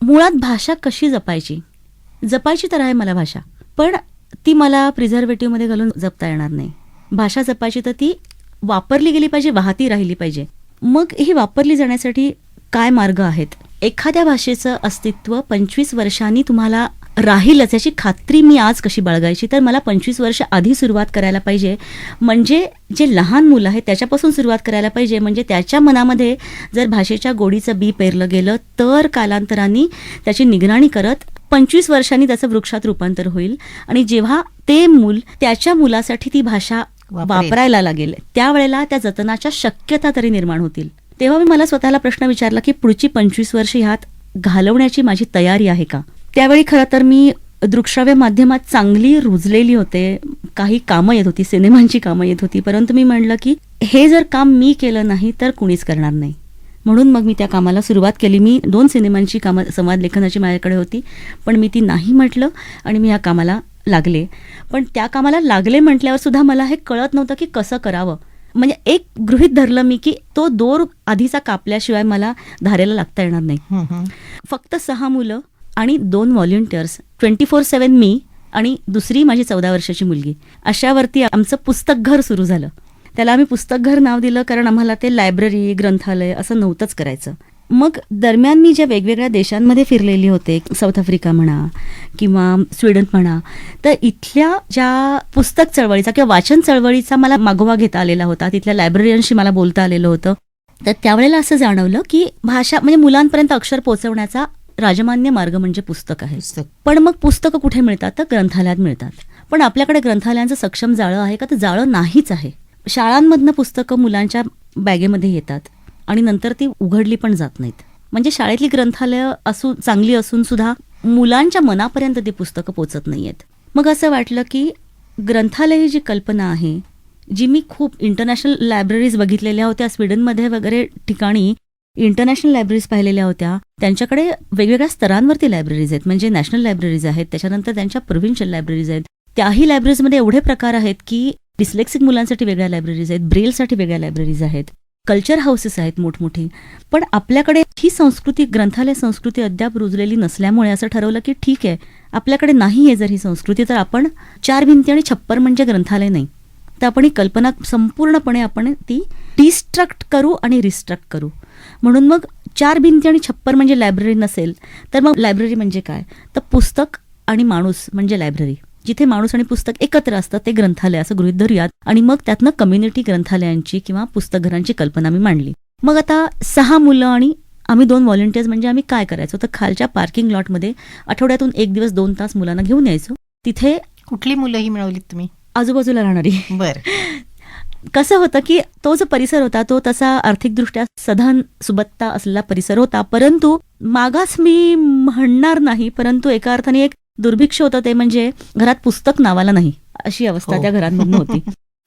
मुळात भाषा कशी जपायची तर आहे मला भाषा, पण ती मला प्रिझर्वेटिव्हमध्ये घालून जपता येणार नाही. भाषा जपायची तर ती वापरली गेली पाहिजे, वाहती राहिली पाहिजे. मग ही वापरली जाण्यासाठी काय मार्ग आहेत? एखाद्या भाषेचं अस्तित्व 25 वर्षांनी तुम्हाला राहीलच याची खात्री मी आज कशी बाळगायची, तर मला 25 वर्ष आधी सुरुवात करायला पाहिजे. म्हणजे जे लहान मुलं आहे त्याच्यापासून सुरुवात करायला पाहिजे. म्हणजे त्याच्या मनामध्ये जर भाषेच्या गोडीचं बी पेरलं गेलं तर कालांतराने त्याची निगराणी करत 25 वर्षांनी त्याचं वृक्षात रूपांतर होईल. आणि जेव्हा ते मूल त्याच्या मुलासाठी ती भाषा वापरायला लागेल त्यावेळेला त्या जतनाच्या शक्यता तरी निर्माण होतील. तेव्हा मी मला स्वतःला प्रश्न विचारला की पुढची 25 वर्ष ह्यात घालवण्याची माझी तयारी आहे का. त्यावेळी खरं तर मी दृकश्राव्य माध्यमात चांगली रुजलेली होते. काही कामं येत होती, सिनेमांची कामं येत होती. परंतु मी म्हणलं की हे जर काम मी केलं नाही तर कुणीच करणार नाही. म्हणून मग मी त्या कामाला सुरुवात केली. मी 2 सिनेमांची कामं संवाद लेखनाची माझ्याकडे होती, पण मी ती नाही म्हटलं आणि मी या कामाला लागले. पण त्या कामाला लागले म्हटल्यावर सुद्धा मला हे कळत नव्हतं की कसं करावं. म्हणजे एक गृहीत धरलं मी की तो दोर आधीचा कापल्याशिवाय मला धारेला लागता येणार नाही. फक्त 6 मुलं आणि 2 व्हॉलंटियर्स, 24/7 मी आणि दुसरी माझी 14 वर्षाची मुलगी, अशावरती आमचं पुस्तकघर सुरू झालं. त्याला आम्ही पुस्तकघर नाव दिलं कारण आम्हाला ते लायब्ररी, ग्रंथालय असं नव्हतंच करायचं. मग दरम्यान मी ज्या वेगवेगळ्या देशांमध्ये फिरलेली होते, साऊथ आफ्रिका म्हणा किंवा स्वीडन म्हणा, तर इथल्या ज्या पुस्तक चळवळीचा किंवा वाचन चळवळीचा मला मागोवा घेता आलेला होता. तिथल्या लायब्ररीयनशी मला बोलता आलेलं होतं. तर त्यावेळेला असं जाणवलं की भाषा म्हणजे मुलांपर्यंत अक्षर पोहोचवण्याचा राजमान्य मार्ग म्हणजे पुस्तक आहे. पण मग पुस्तकं कुठे मिळतात तर ग्रंथालयात मिळतात. पण आपल्याकडे ग्रंथालयांचं सक्षम जाळं आहे का तर जाळं नाहीच आहे. शाळांमधनं पुस्तकं मुलांच्या बॅगेमध्ये येतात आणि नंतर ती उघडली पण जात नाहीत. म्हणजे शाळेतली ग्रंथालय चांगली असून सुद्धा मुलांच्या मनापर्यंत ती पुस्तकं पोचत नाहीयेत. मग असं वाटलं की ग्रंथालय ही जी कल्पना आहे, जी मी खूप इंटरनॅशनल लायब्ररीज बघितलेल्या होत्या, स्वीडनमध्ये वगैरे ठिकाणी इंटरनॅशनल लायब्ररीज पाहिलेल्या होत्या. त्यांच्याकडे वेगवेगळ्या स्तरांवरती लायब्ररीज आहेत. म्हणजे नॅशनल लायब्ररीज आहेत, त्याच्यानंतर त्यांच्या प्रोव्हिन्शियल लायब्ररीज आहेत. त्याही लायब्ररीजमध्ये एवढे प्रकार आहेत की डिस्लेक्सिक मुलांसाठी वेगळ्या लायब्ररीज आहेत, ब्रेलसाठी वेगळ्या लायब्ररीज आहेत, कल्चर हाऊसेस आहेत मोठमोठी. पण आपल्याकडे ही संस्कृती, ग्रंथालय संस्कृती अद्याप रुजलेली नसल्यामुळे असं ठरवलं की ठीक आहे, आपल्याकडे नाही आहे जर ही संस्कृती, तर आपण 4 भिंती आणि छप्पर म्हणजे ग्रंथालय नाही, तर आपण ही कल्पना संपूर्णपणे आपण ती डिस्ट्रक्ट करू आणि रिस्ट्रक्ट करू. म्हणून मग 4 भिंती आणि छप्पर म्हणजे लायब्ररी नसेल तर मग लायब्ररी म्हणजे काय, तर पुस्तक आणि माणूस म्हणजे लायब्ररी. जिथे माणूस आणि पुस्तक एकत्र असतं ते ग्रंथालय असं गृहीत धरूयात. आणि मग त्यातनं कम्युनिटी ग्रंथालयांची किंवा पुस्तकघरांची कल्पना मी मांडली. मग आता 6 मुलं आणि आम्ही 2 व्हॉलंटियर्स म्हणजे आम्ही काय करायचो तर खालच्या पार्किंग लॉटमध्ये आठवड्यातून 1 दिवस 2 तास मुलांना घेऊन यायचो. तिथे कुठली मुलंही मिळवलीत तुम्ही? आजूबाजूला राहणारी. बरं. कसं होतं की तो जो परिसर होता तो तसा आर्थिकदृष्ट्या सधन सुबत्ता असलेला परिसर होता, परंतु मागास मी म्हणणार नाही, परंतु एका अर्थाने एक दुर्भिक्ष होतं. ते म्हणजे घरात पुस्तक नावाला नाही अशी अवस्था त्या घरांमधून होती.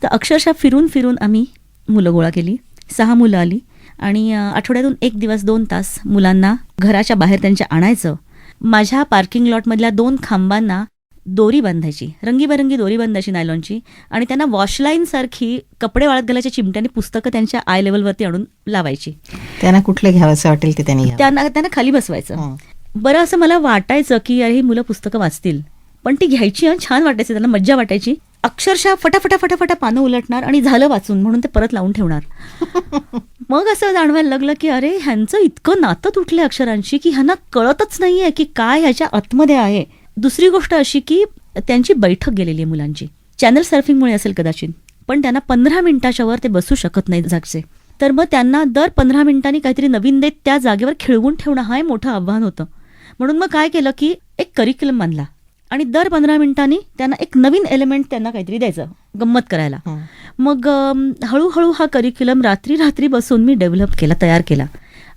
तर अक्षरशः फिरून फिरून आम्ही मुलं गोळा केली. 6 मुलं आली आणि आठवड्यातून 1 दिवस 2 तास मुलांना घराच्या बाहेर त्यांच्या आणायचं. माझ्या पार्किंग लॉटमधल्या 2 खांबांना दोरी बांधायची, रंगीबेरंगी दोरी बांधायची नायलॉनची, आणि त्यांना वॉशलाईन सारखी कपडे वाळत घालायच्या चिमट्याने पुस्तकं त्यांच्या आय लेवलवरती आणून लावायची. त्यांना कुठलं घ्यावंसं वाटेल ते त्यांना खाली बसवायचं. बरं, असं मला वाटायचं की अरे ही मुलं पुस्तकं वाचतील, पण ती घ्यायची आणि छान वाटायची, त्यांना मज्जा वाटायची. अक्षरशः फटाफटा पानं उलटणार आणि झालं वाचून म्हणून ते परत लावून ठेवणार. मग असं जाणवायला लागलं की अरे ह्यांचं इतकं नातं तुटलं अक्षरांशी की ह्यांना कळतच नाहीये की काय ह्याच्या आतमध्ये आहे. दुसरी गोष्ट अशी की त्यांची बैठक गेलेली आहे मुलांची, चॅनल सर्फिंगमुळे असेल कदाचित, पण त्यांना 15 मिनिटाच्या वर ते बसू शकत नाहीत जागचे. तर मग त्यांना दर 15 मिनिटांनी काहीतरी नवीन देत त्या जागेवर खिळवून ठेवणं हा मोठं आव्हान होतं. म्हणून मग काय केलं की एक करिक्युलम बांधला आणि दर 15 मिनिटांनी त्यांना एक नवीन एलिमेंट त्यांना काहीतरी द्यायचं गंमत करायला. मग हळूहळू हा करिक्युलम रात्री बसून मी डेव्हलप केला, तयार केला.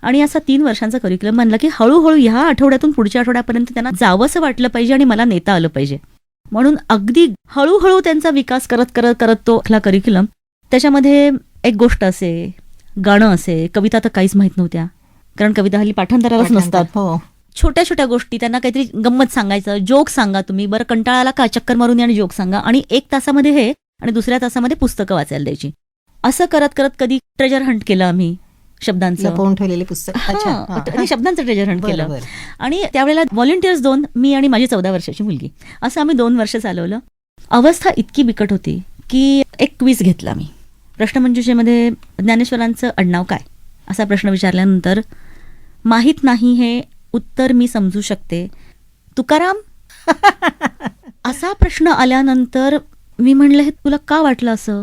आणि असा 3 वर्षांचा करिक्युलम बांधला की हळूहळू ह्या आठवड्यातून पुढच्या आठवड्यापर्यंत त्यांना जावंसं वाटलं पाहिजे आणि मला नेता आलं पाहिजे. म्हणून अगदी हळूहळू त्यांचा विकास करत करत करत तो करिक्युलम. त्याच्यामध्ये एक गोष्ट असे, गाणं असे, कविता तर काहीच माहित नव्हत्या कारण कविता हल्ली पाठांतरालाच नसतात. छोट्या छोट्या गोष्टी, त्यांना काहीतरी गंमत सांगायचं, जोक सांगा तुम्ही, बरं कंटाळाला का चक्कर मारून या आणि जोक सांगा, आणि 1 तासामध्ये हे आणि दुसऱ्या तासामध्ये पुस्तकं वाचायला द्यायची. असं करत करत कधी ट्रेजर हंट केलं आम्ही, शब्दांचं लपवून ठेवलेले पुस्तक, शब्दांचं ट्रेजर हंट केलं. आणि त्यावेळेला व्हॉलंटियर्स 2, मी आणि माझी 14 वर्षाची मुलगी, असं आम्ही 2 वर्ष चालवलं. अवस्था इतकी बिकट होती की एक क्विज घेतला मी. प्रश्नमंजुषेमध्ये ज्ञानेश्वरांचं आडनाव काय असा प्रश्न विचारल्यानंतर माहीत नाही हे उत्तर मी समजू शकते, तुकाराम असा प्रश्न आल्यानंतर मी म्हणलं, हे तुला का वाटलं असं?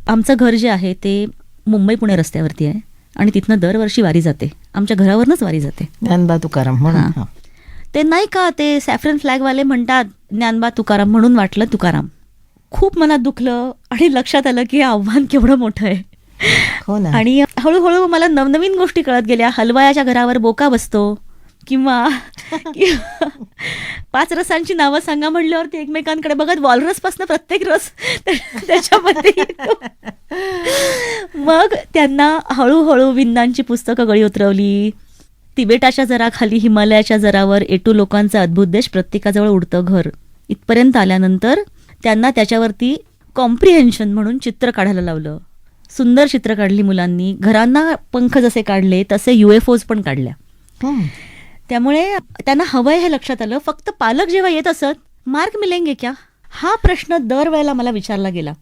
आमचं घर जे आहे ते मुंबई पुणे रस्त्यावरती आहे आणि तिथनं दरवर्षी वारी जाते, आमच्या घरावरनंच वारी जाते. ज्ञानबा तुकाराम म्हणून. हां. ते नाही का, ते सॅफ्रन फ्लॅगवाले म्हणतात ज्ञानबा तुकाराम, म्हणून वाटलं तुकाराम. खूप मनात दुखलं आणि लक्षात आलं की हे आव्हान केवढं मोठं आहे. हो ना. आणि हळूहळू मला नवनवीन गोष्टी कळत गेल्या. हलवायाच्या घरावर बोका बसतो किंवा 5 रसांची नावं सांगा म्हणल्यावर ते एकमेकांकडे बघत वॉलरसपासून प्रत्येक रस त्याच्यामध्ये येतो. मग त्यांना हळूहळू विंदांची पुस्तकं गळी उतरवली. तिबेटाच्या जराखाली हिमालयाच्या जरावर एटू लोकांचा अद्भुत देश, प्रत्येकाजवळ उडतं घर, इथपर्यंत आल्यानंतर त्यांना त्याच्यावरती कॉम्प्रिहेन्शन म्हणून चित्र काढायला लावलं. सुंदर चित्र काढली मुलांनी. घरांना पंख जसे काढले तसे UFOज पण काढल्या. त्यामुळे त्यांना हवंय हे लक्षात आलं. फक्त पालक जेव्हा येत असत, मार्क मिलेंगे क्या, हा प्रश्न दरवेळेला मला विचारला गेला.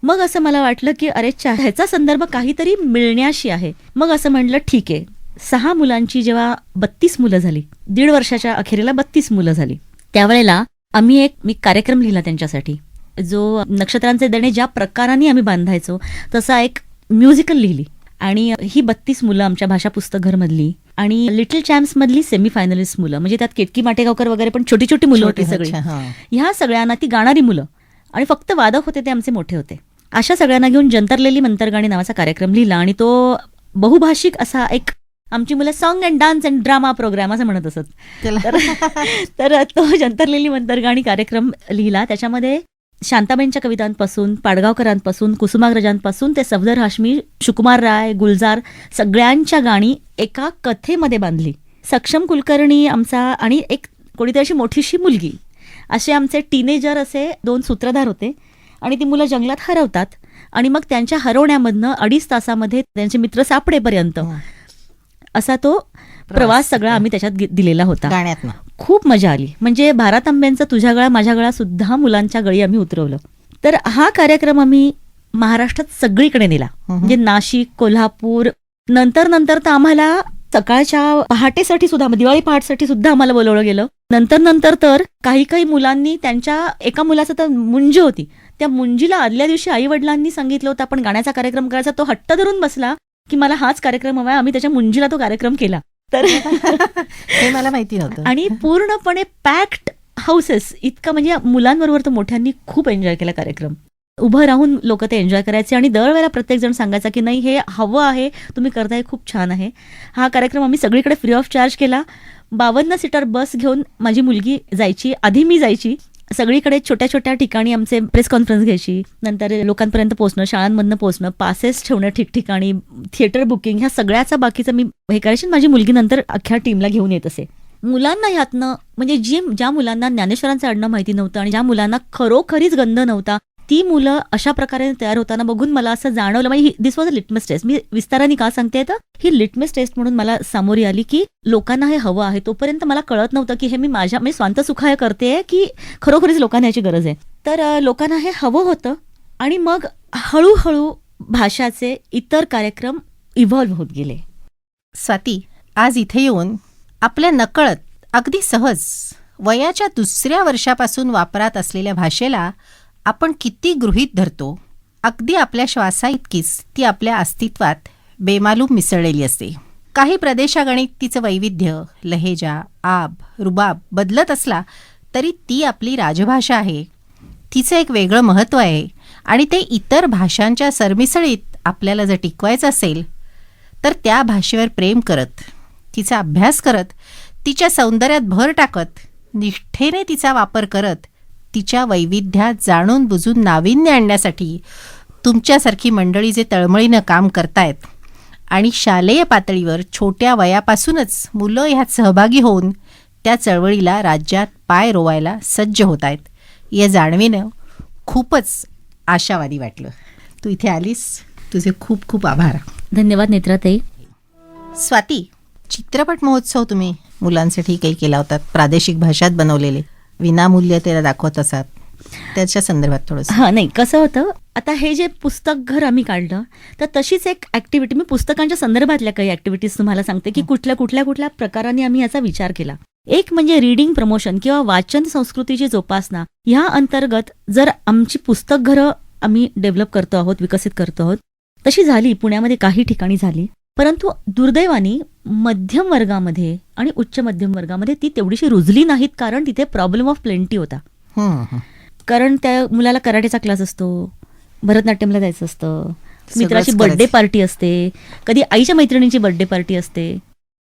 मग असं मला वाटलं की अरे ह्याचा संदर्भ काहीतरी मिळण्याशी आहे. मग असं म्हटलं ठीक आहे. 6 मुलांची जेव्हा 32 मुलं झाली, 1.5 वर्षाच्या अखेरीला 32 मुलं झाली, त्यावेळेला मी कार्यक्रम लिहिला त्यांच्यासाठी, जो नक्षत्रांचे दणे ज्या प्रकाराने आम्ही बांधायचो तसा एक म्युझिकल लिहिली. आणि ही 32 मुलं आमच्या भाषा पुस्तक घरमधली आणि लिटिल चॅम्प्स मधली सेमीफायनलिस्ट मुलं, म्हणजे त्यात केतकी माटेगावकर वगैरे पण छोटी छोटी मुलं होती सगळी. ह्या सगळ्यांना, ती गाणारी मुलं आणि फक्त वादक होते ते आमचे मोठे होते, अशा सगळ्यांना घेऊन जंतरलेली मंतरगाणी नावाचा कार्यक्रम लिहिला. आणि तो बहुभाषिक असा एक, आमची मुलं song and dance and drama program असं म्हणत असत. तर तो जंतरलेली मंतरगाणी कार्यक्रम लिहिला. त्याच्यामध्ये शांताबाईंच्या कवितांपासून, पाडगावकरांपासून, कुसुमाग्रजांपासून ते सफदर हाशमी, शुकुमार राय, गुलजार, सगळ्यांच्या गाणी एका कथेमध्ये बांधली. सक्षम कुलकर्णी आमचा आणि एक कोणीतरी अशी मोठीशी मुलगी, असे आमचे टीनेजर असे 2 सूत्रधार होते. आणि ती मुलं जंगलात हरवतात आणि मग त्यांच्या हरवण्यामधनं 2.5 तासामध्ये त्यांचे मित्र सापडेपर्यंत असा तो प्रवास सगळा आम्ही त्याच्यात दिलेला होता. गाण्यात खूप मजा आली. म्हणजे भारतांब्यांचा तुझ्या गळा माझ्या गळा सुद्धा मुलांच्या गळी आम्ही उतरवलं. तर हा कार्यक्रम आम्ही महाराष्ट्रात सगळीकडे नेला. म्हणजे नाशिक, कोल्हापूर, नंतर तर आम्हाला सकाळच्या पहाटेसाठी सुद्धा, दिवाळी पहाटसाठी सुद्धा आम्हाला बोलवलं गेलं. नंतर तर काही मुलांनी, त्यांच्या एका मुलाचं तर मुंज होती, त्या मुंजीला आदल्या दिवशी आई वडिलांनी सांगितलं होतं आपण गाण्याचा कार्यक्रम करायचा. तो हट्ट धरून बसला की मला हाच कार्यक्रम हवाय. आम्ही त्याच्या मुंजीला तो कार्यक्रम केला. तर हे मला माहिती नव्हतं. आणि पूर्णपणे पॅक्ड हाऊसेस इतका, म्हणजे मुलांबरोबर तर मोठ्यांनी खूप एन्जॉय केला कार्यक्रम. उभं राहून लोक ते एन्जॉय करायचे आणि दरवेळेला प्रत्येक जण सांगायचा की नाही हे हवं आहे, तुम्ही करताय, खूप छान आहे. हा कार्यक्रम आम्ही सगळीकडे फ्री ऑफ चार्ज केला. 52 सीटर बस घेऊन माझी मुलगी जायची, आधी मी जायची. सगळीकडे छोट्या छोट्या ठिकाणी आमचे प्रेस कॉन्फरन्स घ्यायची, नंतर लोकांपर्यंत पोहोचणं, शाळांमधनं पोहोचणं, पासेस ठेवणं ठिकठिकाणी, थिएटर बुकिंग, ह्या सगळ्याचा बाकीचं मी हे करायची. माझी मुलगी नंतर अख्ख्या टीमला घेऊन येत असे. मुलांना ह्यातनं, म्हणजे ज्या मुलांना ज्ञानेश्वरांचं आडणं माहिती नव्हतं आणि ज्या मुलांना खरोखरीच गंध नव्हता, ती मुलं अशा प्रकारे तयार होताना बघून मला असं जाणवलं, म्हणजे दिस वॉज अ लिटमस टेस्ट. मी विस्ताराने का सांगते तर ही लिटमस टेस्ट म्हणून मला सामोरी आली की लोकांना हे हवं आहे. तोपर्यंत मला कळत नव्हतं की हे मी स्वांत सुखाय करते की खरोखरीच लोकांना याची गरज आहे. तर लोकांना हे हवं होतं. आणि मग हळूहळू भाषाचे इतर कार्यक्रम इव्हॉल्व्ह होत गेले. स्वाती, आज इथे येऊन आपल्या नकळत, अगदी सहज, वयाच्या 2ऱ्या वर्षापासून वापरात असलेल्या भाषेला आपण किती गृहीत धरतो, अगदी आपल्या श्वासाइतकीच ती आपल्या अस्तित्वात बेमालूम मिसळलेली असते. काही प्रदेशागणिक तिचं वैविध्य, लहेजा, आब, रुबाब बदलत असला तरी ती आपली राजभाषा आहे. तिचं एक वेगळं महत्त्व आहे आणि ते इतर भाषांच्या सरमिसळीत आपल्याला जर टिकवायचं असेल तर त्या भाषेवर प्रेम करत, तिचा अभ्यास करत, तिच्या सौंदर्यात भर टाकत, निष्ठेने तिचा वापर करत, तिच्या वैविध्यात जाणून बुजून नाविन्य आणण्यासाठी तुमच्यासारखी मंडळी जे तळमळीनं काम करतायत आणि शालेय पातळीवर छोट्या वयापासूनच मुलं ह्यात सहभागी होऊन त्या चळवळीला राज्यात पाय रोवायला सज्ज होत आहेत, या जाणवीनं खूपच आशावादी वाटलं. तू इथे आलीस, तुझे खूप खूप आभार. धन्यवाद नेत्राताई. स्वाती, चित्रपट महोत्सव तुम्ही मुलांसाठी काही केला होता, प्रादेशिक भाषात बनवलेले, विनामूल्य त्याला दाखवत असात, त्याच्या संदर्भात थोडंसं. हां, नाही, कसं होतं, आता हे जे पुस्तक घर आम्ही काढलं तर तशीच एक ऍक्टिव्हिटी, मी पुस्तकांच्या संदर्भातल्या काही ऍक्टिव्हिटीज तुम्हाला सांगते की कुठल्या प्रकाराने आम्ही याचा विचार केला. एक म्हणजे रीडिंग प्रमोशन किंवा वाचन संस्कृतीची जोपासना. ह्या अंतर्गत जर आमची पुस्तकघरं आम्ही डेव्हलप करतो आहोत, विकसित करतो आहोत, तशी झाली पुण्यामध्ये काही ठिकाणी झाली. परंतु दुर्दैवाने मध्यम वर्गामध्ये आणि उच्च मध्यम वर्गामध्ये ती तेवढीशी रुजली नाहीत, कारण तिथे प्रॉब्लेम ऑफ प्लेंटी होता. कारण त्या मुलाला कराटेचा क्लास असतो, भरतनाट्यमला जायचं असतं, मित्राची बर्थडे पार्टी असते, कधी आईच्या मैत्रिणीची बर्थडे पार्टी असते.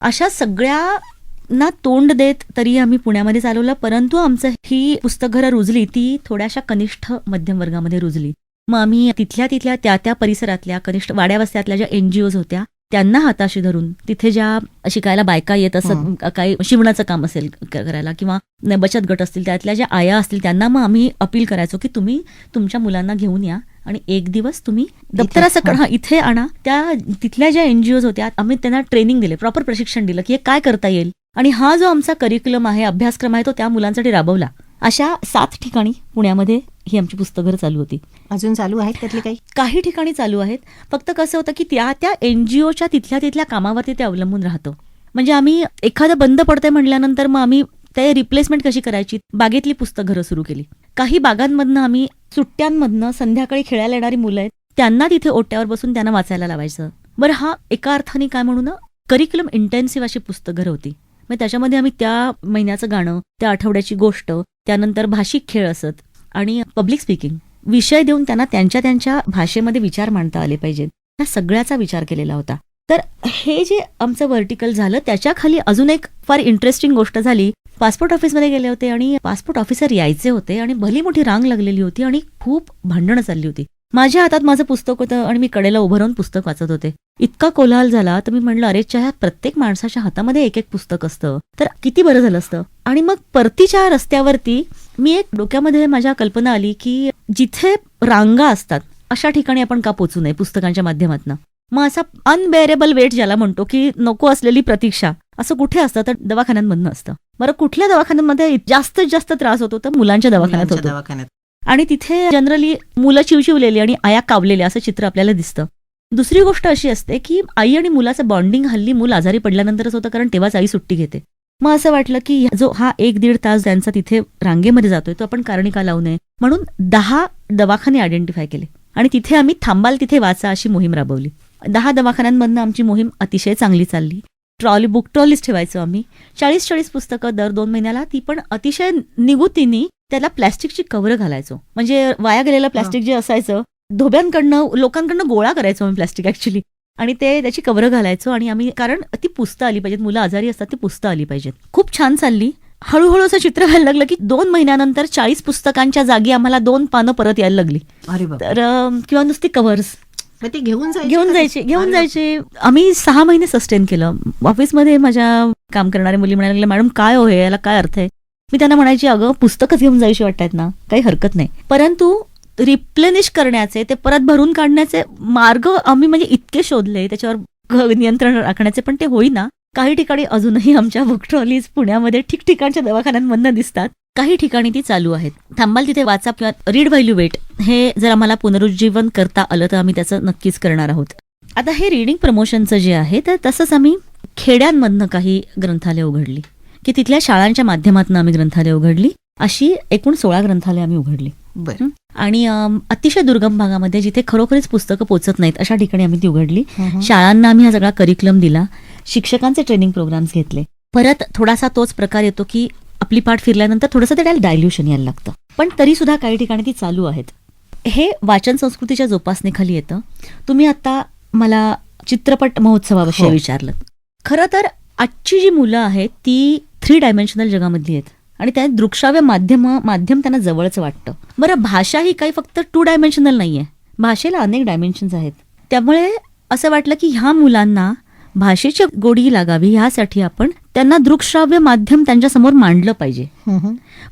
अशा सगळ्यांना तोंड देत तरी आम्ही पुण्यामध्ये चालवलं. परंतु आमचं ही पुस्तकघरं रुजली ती थोड्याशा कनिष्ठ मध्यम वर्गामध्ये रुजली. मग आम्ही तिथल्या त्या परिसरातल्या कनिष्ठ वाड्यावस्त्यातल्या ज्या NGOs होत्या त्यांना हाताशी धरून, तिथे ज्या शिकायला बायका येत असत, काही शिवणाचं काम असेल करायला किंवा बचत गट असतील, त्यातल्या ज्या आया असतील त्यांना मग आम्ही अपील करायचो की तुम्ही तुमच्या मुलांना घेऊन या आणि एक दिवस तुम्ही दप्तरासकट इथे आणा. त्या तिथल्या ज्या NGOs होत्या आम्ही त्यांना ट्रेनिंग दिले, प्रॉपर प्रशिक्षण दिलं की हे काय करता येईल. आणि हा जो आमचा करिक्युलम आहे, अभ्यासक्रम आहे, तो त्या मुलांसाठी राबवला. अशा 7 ठिकाणी पुण्यामध्ये ही आमची पुस्तकघर चालू होती. अजून चालू आहेत त्यातली काही ठिकाणी चालू आहेत. फक्त कसं होतं की त्या NGOच्या तिथल्या कामावरती ते अवलंबून राहतो. म्हणजे आम्ही एखादं बंद पडतंय म्हटल्यानंतर मग आम्ही ते रिप्लेसमेंट कशी करायची, बागेतली पुस्तकघरं सुरू केली. काही बागांमधनं आम्ही सुट्ट्यांमधनं संध्याकाळी खेळायला येणारी मुलं आहेत त्यांना तिथे ओट्यावर बसून त्यांना वाचायला लावायचं. बरं, हा एका अर्थाने काय म्हणू ना, करिक्युलम इंटेन्सिव्ह अशी पुस्तकघरं होती. मग त्याच्यामध्ये आम्ही त्या महिन्याचं गाणं, त्या आठवड्याची गोष्ट, त्यानंतर भाषिक खेळ असत आणि पब्लिक स्पीकिंग विषय देऊन त्यांना त्यांच्या भाषेमध्ये विचार मांडता आले पाहिजेत, या सगळ्याचा विचार केलेला होता. तर हे जे आमचं व्हर्टिकल झालं, त्याच्या खाली अजून एक फार इंटरेस्टिंग गोष्ट झाली. पासपोर्ट ऑफिसमध्ये गेले होते आणि पासपोर्ट ऑफिसर यायचे होते आणि भली मोठी रांग लागलेली होती आणि खूप भांडणं चालली होती. माझ्या हातात माझं पुस्तक होतं आणि मी कडेला उभं राहून पुस्तक वाचत होते. इतका कोलाहल झाला तर मी म्हणलं, अरे ह्या प्रत्येक माणसाच्या हातामध्ये एक पुस्तक असतं तर किती बरं झालं असतं. आणि मग परतीच्या रस्त्यावरती मी एक डोक्यामध्ये माझ्या कल्पना आली की जिथे रांगा असतात अशा ठिकाणी आपण का पोचू नये पुस्तकांच्या माध्यमातून. मग असा अनबेअरेबल वेट ज्याला म्हणतो की नको असलेली प्रतीक्षा, असं कुठे असतं तर दवाखान्यांमधनं असतं. बरं, कुठल्या दवाखान्यांमध्ये जास्तीत जास्त त्रास होतो तर मुलांच्या दवाखान्यात होतो. आणि तिथे जनरली मुलं चिवचिवलेली आणि आया कावलेल्या असं चित्र आपल्याला दिसतं. दुसरी गोष्ट अशी असते की आई आणि मुलाचं बॉन्डिंग हल्ली मूल आजारी पडल्यानंतरच होतं, कारण तेव्हाच आई सुट्टी घेते. मग असं वाटलं की जो हा 1-1.5 तास त्यांचा तिथे रांगेमध्ये जातोय तो आपण कारणी का लावू नये, म्हणून 10 दवाखाने आयडेंटिफाय केले आणि तिथे आम्ही थांबाल तिथे वाचा अशी मोहीम राबवली. 10 दवाखान्यांमधनं आमची मोहीम अतिशय चांगली चालली. बुक ट्रॉलीज ठेवायचो आम्ही, 40-40 पुस्तकं दर 2 महिन्याला, ती पण अतिशय निगुतीने त्याला प्लॅस्टिकची कव्हर घालायचो. म्हणजे वाया गेलेलं प्लॅस्टिक जे असायचं धोब्यांकडनं लोकांकडनं गोळा करायचो आम्ही प्लॅस्टिक ऍक्च्युली, आणि त्याची कव्हर घालायचो. आणि आम्ही, कारण ती पुसता आली पाहिजेत, मुलं आजारी असतात ती पुसता आली पाहिजेत. खूप छान चालली. हळूहळू असं चित्र व्हायला लागलं की 2 महिन्यानंतर 40 पुस्तकांच्या जागी आम्हाला 2 पानं परत यायला लागली. तर किंवा नुसती कव्हर्स ते घेऊन जायचे. आम्ही 6 महिने सस्टेन केलं. ऑफिसमध्ये माझ्या काम करणाऱ्या मुली म्हणायला लागल्या, मॅडम काय हो, याला काय अर्थ आहे. मी त्यांना म्हणायची, अगं पुस्तकच घेऊन जायची वाटतायत ना, काही हरकत नाही, परंतु रिप्लेनिश करण्याचे, ते परत भरून काढण्याचे मार्ग आम्ही म्हणजे इतके शोधले, त्याच्यावर नियंत्रण राखण्याचे, पण ते होईना. काही ठिकाणी अजूनही आमच्या बुक ट्रॉलीज पुण्यामध्ये ठिकठिकाणच्या दवाखान्यांमधनं दिसतात. काही ठिकाणी ती चालू आहेत. थांबाल तिथे वाचा किंवा रीड व्हॅल्यू वेट, हे जर आम्हाला पुनरुज्जीवन करता आलं तर आम्ही त्याचं नक्कीच करणार आहोत. आता हे रीडिंग प्रमोशनचं जे आहे, तर तसंच आम्ही खेड्यांमधनं काही ग्रंथालय उघडली की तिथल्या शाळांच्या माध्यमातून आम्ही ग्रंथालय उघडली. अशी एकूण 16 ग्रंथालय आम्ही उघडली. आणि अतिशय दुर्गम भागामध्ये जिथे खरोखरीच पुस्तकं पोचत नाहीत अशा ठिकाणी आम्ही ती उघडली. शाळांना आम्ही हा सगळा करिक्युलम दिला, शिक्षकांचे ट्रेनिंग प्रोग्राम्स घेतले. परत थोडासा तोच प्रकार येतो की आपली पाठ फिरल्यानंतर थोडंसं त्याला डायल्युशन यायला लागतं, पण तरी सुद्धा काही ठिकाणी ती चालू आहेत. हे वाचन संस्कृतीच्या जोपासनेखाली येतं. तुम्ही आता मला चित्रपट महोत्सवाविषयी विचारलं. खरं तर आजची जी मुलं आहेत ती 3 डायमेन्शनल जगामधली आहेत आणि त्या दृकश्राव्य माध्यम त्यांना जवळच वाटतं. बरं, भाषा ही काही फक्त 2 डायमेन्शनल नाहीये, भाषेला अनेक डायमेन्शन्स आहेत. त्यामुळे असं वाटलं की ह्या मुलांना भाषेची गोडी लागावी, ह्यासाठी आपण त्यांना दृकश्राव्य माध्यम त्यांच्या समोर मांडलं पाहिजे.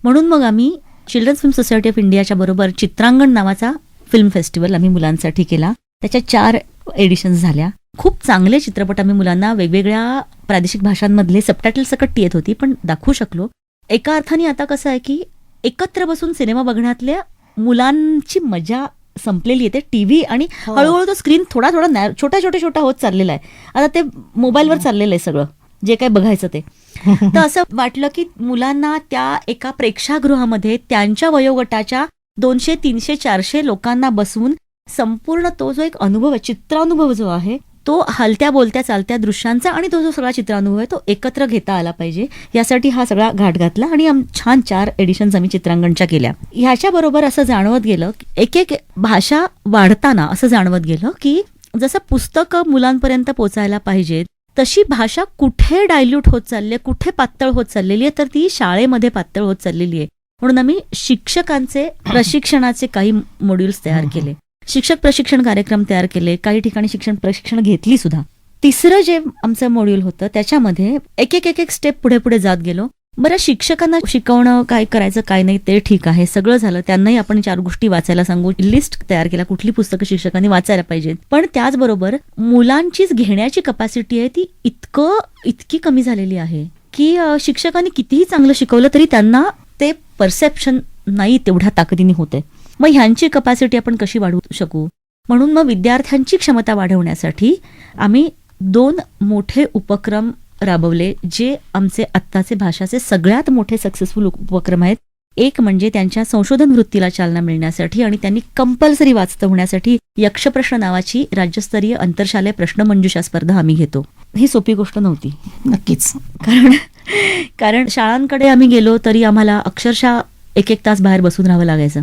म्हणून मग आम्ही चिल्ड्रन्स फिल्म सोसायटी ऑफ इंडियाच्या बरोबर चित्रांगण नावाचा फिल्म फेस्टिवल आम्ही मुलांसाठी केला. त्याच्या 4 एडिशन्स झाल्या. खूप चांगले चित्रपट आम्ही मुलांना वेगवेगळ्या प्रादेशिक भाषांमधले सबटायटल सकट येत होती पण दाखवू शकलो. एका अर्थाने आता कसं आहे की एकत्र बसून सिनेमा बघण्यातल्या मुलांची मजा संपलेली आहे. ते टीव्ही आणि हळूहळू तो स्क्रीन थोडा छोटा होत चाललेला आहे. आता ते मोबाईलवर चाललेलं आहे सगळं. जे काही बघायचं ते. तर असं वाटलं की मुलांना त्या एका प्रेक्षागृहामध्ये त्यांच्या वयोगटाच्या 200, 300, 400 लोकांना बसवून संपूर्ण तो जो एक अनुभव आहे, चित्रानुभव जो आहे, तो हलत्या बोलत्या चालत्या दृश्यांचा आणि तो जो सगळा चित्रानुभव आहे तो एकत्र घेता आला पाहिजे, यासाठी हा सगळा घाट घातला आणि छान 4 एडिशन्स आम्ही चित्रांगणच्या केल्या. ह्याच्याबरोबर असं जाणवत गेलं, एक एक भाषा वाढताना असं जाणवत गेलं की जसं पुस्तकं मुलांपर्यंत पोचायला पाहिजेत तशी भाषा कुठे डायल्यूट होत चालली आहे, कुठे पातळ होत चाललेली आहे, तर ती शाळेमध्ये पातळ होत चाललेली आहे. म्हणून आम्ही शिक्षकांचे प्रशिक्षणाचे काही मॉड्यूल्स तयार केले, शिक्षक प्रशिक्षण कार्यक्रम तयार केले, काही ठिकाणी शिक्षण प्रशिक्षण घेतली सुद्धा. तिसरं जे आमचं मॉड्यूल होतं त्याच्यामध्ये एक एक स्टेप पुढे पुढे जात गेलो. बरं, शिक्षकांना शिकवणं काय करायचं काय नाही ते ठीक आहे, सगळं झालं. त्यांनाही आपण 4 गोष्टी वाचायला सांगू, लिस्ट तयार केला कुठली पुस्तकं शिक्षकांनी वाचायला पाहिजेत. पण त्याचबरोबर मुलांचीच घेण्याची कपॅसिटी आहे ती इतकी कमी झालेली आहे की शिक्षकांनी कितीही चांगलं शिकवलं तरी त्यांना ते परसेप्शन नाही तेवढ्या ताकदीने होते. मग ह्यांची कपॅसिटी आपण कशी वाढवू शकू, म्हणून मग विद्यार्थ्यांची क्षमता वाढवण्यासाठी आम्ही 2 मोठे उपक्रम राबवले, जे आमचे आत्ताचे भाषाचे सगळ्यात मोठे सक्सेसफुल उपक्रम आहेत. एक म्हणजे त्यांच्या संशोधन वृत्तीला चालना मिळण्यासाठी आणि त्यांनी कंपल्सरी वाचतं होण्यासाठी यक्षप्रश्न नावाची राज्यस्तरीय आंतरशालेय प्रश्नमंजुषा स्पर्धा आम्ही घेतो. ही सोपी गोष्ट नव्हती नक्कीच, कारण शाळांकडे आम्ही गेलो तरी आम्हाला अक्षरशः 1 तास बाहेर बसून राहावं लागायचं,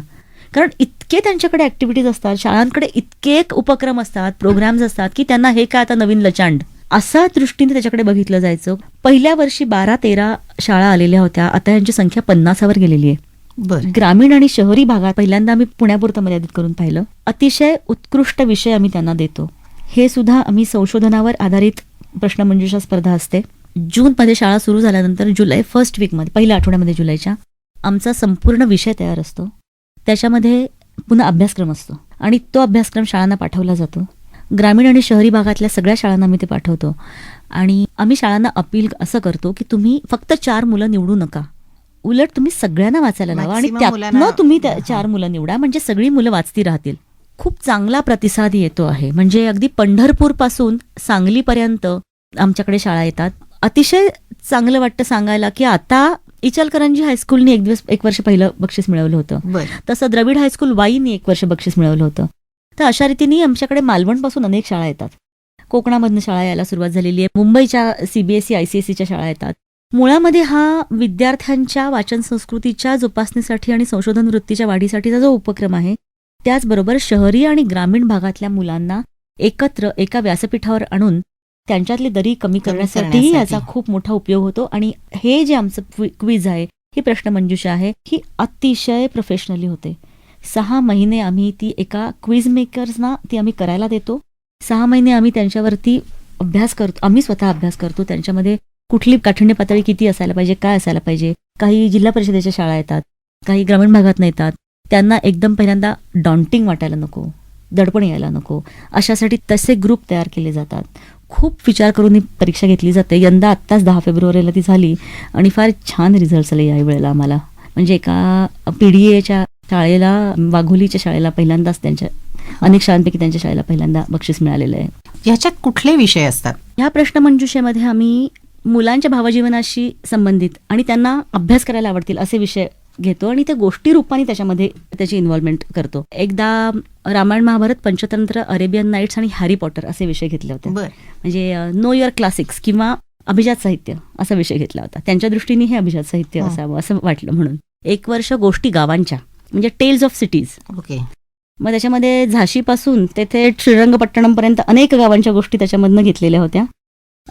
कारण इतके त्यांच्याकडे ऍक्टिव्हिटीज असतात, शाळांकडे इतके उपक्रम असतात, प्रोग्राम्स असतात की त्यांना हे काय आता नवीन लचांड असा दृष्टीने त्याच्याकडे बघितलं जायचं. पहिल्या वर्षी 12-13 शाळा आलेल्या होत्या, आता यांची संख्या 50वर गेलेली आहे. बरं. ग्रामीण आणि शहरी भागात पहिल्यांदा आम्ही पुण्यापुरतं मर्यादित करून पाहिलं. अतिशय उत्कृष्ट विषय आम्ही त्यांना देतो. हे सुद्धा आम्ही संशोधनावर आधारित प्रश्नमंजुषा स्पर्धा असते. जूनमध्ये शाळा सुरू झाल्यानंतर जुलै फर्स्ट वीकमध्ये, पहिल्या आठवड्यामध्ये जुलैच्या, आमचा संपूर्ण विषय तयार असतो. त्याच्यामध्ये पुन्हा अभ्यासक्रम असतो आणि तो अभ्यासक्रम शाळांना पाठवला जातो. ग्रामीण आणि शहरी भागातल्या सगळ्या शाळांना आम्ही ते पाठवतो आणि आम्ही शाळांना अपील असं करतो की तुम्ही फक्त 4 मुलं निवडू नका, उलट तुम्ही सगळ्यांना वाचायला लावा आणि त्यातनं तुम्ही 4 मुलं निवडा, म्हणजे सगळी मुलं वाचती राहतील. खूप चांगला प्रतिसाद येतो आहे. म्हणजे अगदी पंढरपूर पासून सांगलीपर्यंत आमच्याकडे शाळा येतात. अतिशय चांगलं वाटतं सांगायला की आता इचलकरंजी हायस्कूलनी 1 वर्ष पहिलं बक्षीस मिळवलं होतं, तसं द्रविड हायस्कूल वाईनी 1 वर्ष बक्षीस मिळवलं होतं. तर अशा रीतीने आमच्याकडे मालवणपासून अनेक शाळा येतात, कोकणामधनं शाळा यायला सुरुवात झालेली आहे, मुंबईच्या CBSE ICSEच्या शाळा येतात. मुळामध्ये हा विद्यार्थ्यांच्या वाचन संस्कृतीच्या जोपासणीसाठी आणि संशोधन वृत्तीच्या वाढीसाठीचा जो उपक्रम आहे, त्याचबरोबर शहरी आणि ग्रामीण भागातल्या मुलांना एकत्र एका व्यासपीठावर आणून त्यांच्यातली दरी कमी करण्यासाठी याचा खूप मोठा उपयोग होतो. आणि हे जे आमचं क्विज आहे, ही प्रश्नमंजुषा आहे, ही अतिशय प्रोफेशनली होते. 6 महिने आम्ही ती एका क्विज मेकर्सना ती आम्ही करायला देतो. 6 महिने आम्ही त्यांच्यावरती अभ्यास करतो, आम्ही स्वतः अभ्यास करतो. त्यांच्यामध्ये कुठली काठिण्य पातळी किती असायला पाहिजे, काय असायला पाहिजे. काही जिल्हा परिषदेच्या शाळा येतात, काही ग्रामीण भागात येतात. त्यांना एकदम पहिल्यांदा डॉन्टिंग वाटायला नको, दडपण यायला नको, अशासाठी तसे ग्रुप तयार केले जातात. खूप विचार करून ही परीक्षा घेतली जाते. यंदा आत्ताच 10 फेब्रुवारीला ती झाली आणि फार छान रिझल्ट आले याही वेळेला आम्हाला. म्हणजे एका PDAच्या शाळेला, वाघोलीच्या शाळेला पहिल्यांदाच, त्यांच्या अनेक शाळांपैकी त्यांच्या शाळेला पहिल्यांदा बक्षीस मिळालेलं आहे. याच्यात कुठले विषय असतात? ह्या प्रश्नमंजुषेमध्ये आम्ही मुलांच्या भावजीवनाशी संबंधित आणि त्यांना अभ्यास करायला आवडतील असे विषय घेतो आणि त्या गोष्टी रूपाने त्याच्यामध्ये त्याची इन्व्हॉल्वमेंट करतो. एकदा रामायण महाभारत, पंचतंत्र, अरेबियन नाईट्स आणि हॅरी पॉटर असे विषय घेतले होते. म्हणजे नो युअर क्लासिक्स किंवा अभिजात साहित्य असा विषय घेतला होता. त्यांच्या दृष्टीने हे अभिजात साहित्य असावं असं वाटलं म्हणून. 1 वर्ष गोष्टी गावांच्या, म्हणजे टेल्स ऑफ सिटीज. ओके. मग त्याच्यामध्ये झाशीपासून तेथे श्रीरंगपट्टणम पर्यंत अनेक गावांच्या गोष्टी त्याच्यामधनं घेतलेल्या होत्या.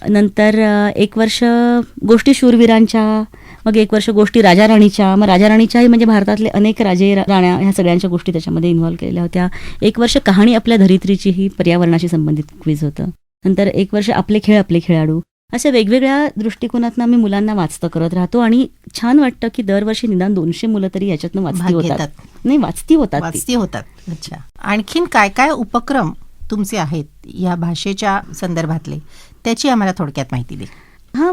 नंतर 1 वर्ष गोष्टी शूरवीरांच्या, मग 1 वर्ष गोष्टी राजा राणीच्या. मग राजा राणीच्याही म्हणजे भारतातले अनेक राजे राण्या ह्या सगळ्यांच्या गोष्टी त्याच्यामध्ये इन्व्हॉल्व केलेल्या होत्या. 1 वर्ष कहाणी आपल्या धरित्रीची, ही पर्यावरणाशी संबंधित क्विज होतं. नंतर 1 वर्ष आपले खेळ आपले खेळाडू. अशा वेगवेगळ्या दृष्टिकोनातनं आम्ही मुलांना वाचतं करत राहतो आणि छान वाटतं की दरवर्षी निदान 200 मुलं तरी याच्यातनं वाचती होतात. अच्छा. आणखीन काय काय उपक्रम तुमचे आहेत या भाषेच्या संदर्भातले, त्याची आम्हाला थोडक्यात माहिती दे.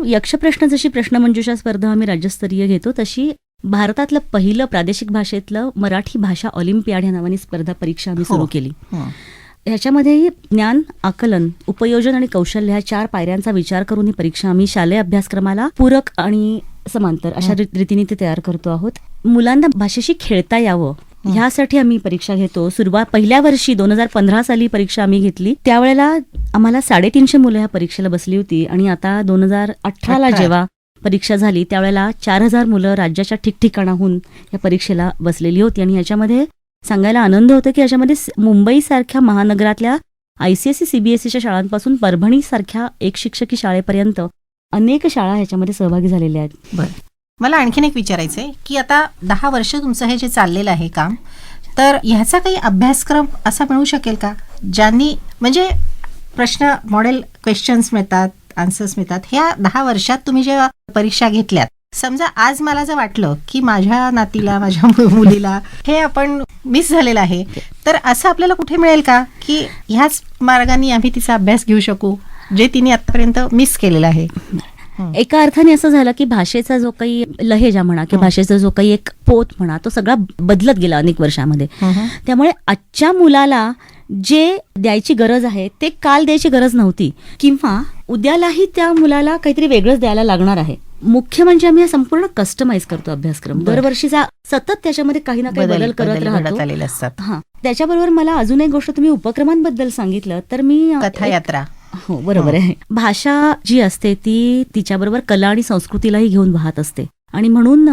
यक्षप्रश्न जशी प्रश्नमंजुषा स्पर्धा आम्ही राज्यस्तरीय घेतो, तशी भारतातलं पहिलं प्रादेशिक भाषेतलं मराठी भाषा ऑलिम्पियाड या नावाने स्पर्धा परीक्षा आम्ही सुरू केली. ह्याच्यामध्येही ज्ञान, आकलन, उपयोजन आणि कौशल्य ह्या 4 पायऱ्यांचा विचार करून ही परीक्षा आम्ही शालेय अभ्यासक्रमाला पूरक आणि समांतर अशा रीतीने ते तयार करतो आहोत. मुलांना भाषेशी खेळता यावं ह्यासाठी आम्ही परीक्षा घेतो. पहिल्या वर्षी 2015 साली परीक्षा आम्ही घेतली, त्यावेळेला आम्हाला 350 मुलं ह्या परीक्षेला बसली होती. आणि आता 2018ला जेव्हा परीक्षा झाली त्यावेळेला 4000 मुलं राज्याच्या ठिकठिकाणाहून या परीक्षेला बसलेली होती. आणि याच्यामध्ये सांगायला आनंद होतो की याच्यामध्ये मुंबईसारख्या महानगरातल्या ICSE CBSEच्या शाळांपासून परभणीसारख्या एक शिक्षकी शाळेपर्यंत अनेक शाळा ह्याच्यामध्ये सहभागी झालेल्या आहेत. बरं, मला आणखीन एक विचारायचं आहे की आता 10 वर्ष तुमचं हे जे चाललेलं आहे काम, तर ह्याचा काही अभ्यासक्रम असा मिळू शकेल का ज्यांनी म्हणजे प्रश्न मॉडेल क्वेश्चन्स मिळतात, आन्सर्स मिळतात, ह्या 10 वर्षात तुम्ही जेव्हा परीक्षा घेतल्यात, समजा आज मला जर वाटलं की माझ्या नातीला, माझ्या मुलीला हे आपण मिस झालेलं आहे, तर असं आपल्याला कुठे मिळेल का की ह्याच मार्गाने आम्ही तिचा अभ्यास घेऊ शकू जे तिने आतापर्यंत मिस केलेलं आहे? एका अर्थाने असं झालं की भाषेचा जो काही लहेजा म्हणा किंवा भाषेचा जो काही एक पोत म्हणा तो सगळा बदलत गेला अनेक वर्षामध्ये. त्यामुळे आजच्या मुलाला जे द्यायची गरज आहे ते काल द्यायची गरज नव्हती, किंवा उद्यालाही त्या मुलाला काहीतरी वेगळंच द्यायला लागणार आहे. मुख्य म्हणजे आम्ही हा संपूर्ण कस्टमाइज करतो अभ्यासक्रम. दरवर्षीचा सतत त्याच्यामध्ये काही ना काही बदल करत राहतो. हा, त्याच्याबरोबर मला अजून एक गोष्ट, तुम्ही उपक्रमांबद्दल सांगितलं तर मी कथायात्रा. हो, बरोबर आहे. भाषा जी असते ती तिच्याबरोबर कला आणि संस्कृतीलाही घेऊन वाहत असते. आणि म्हणून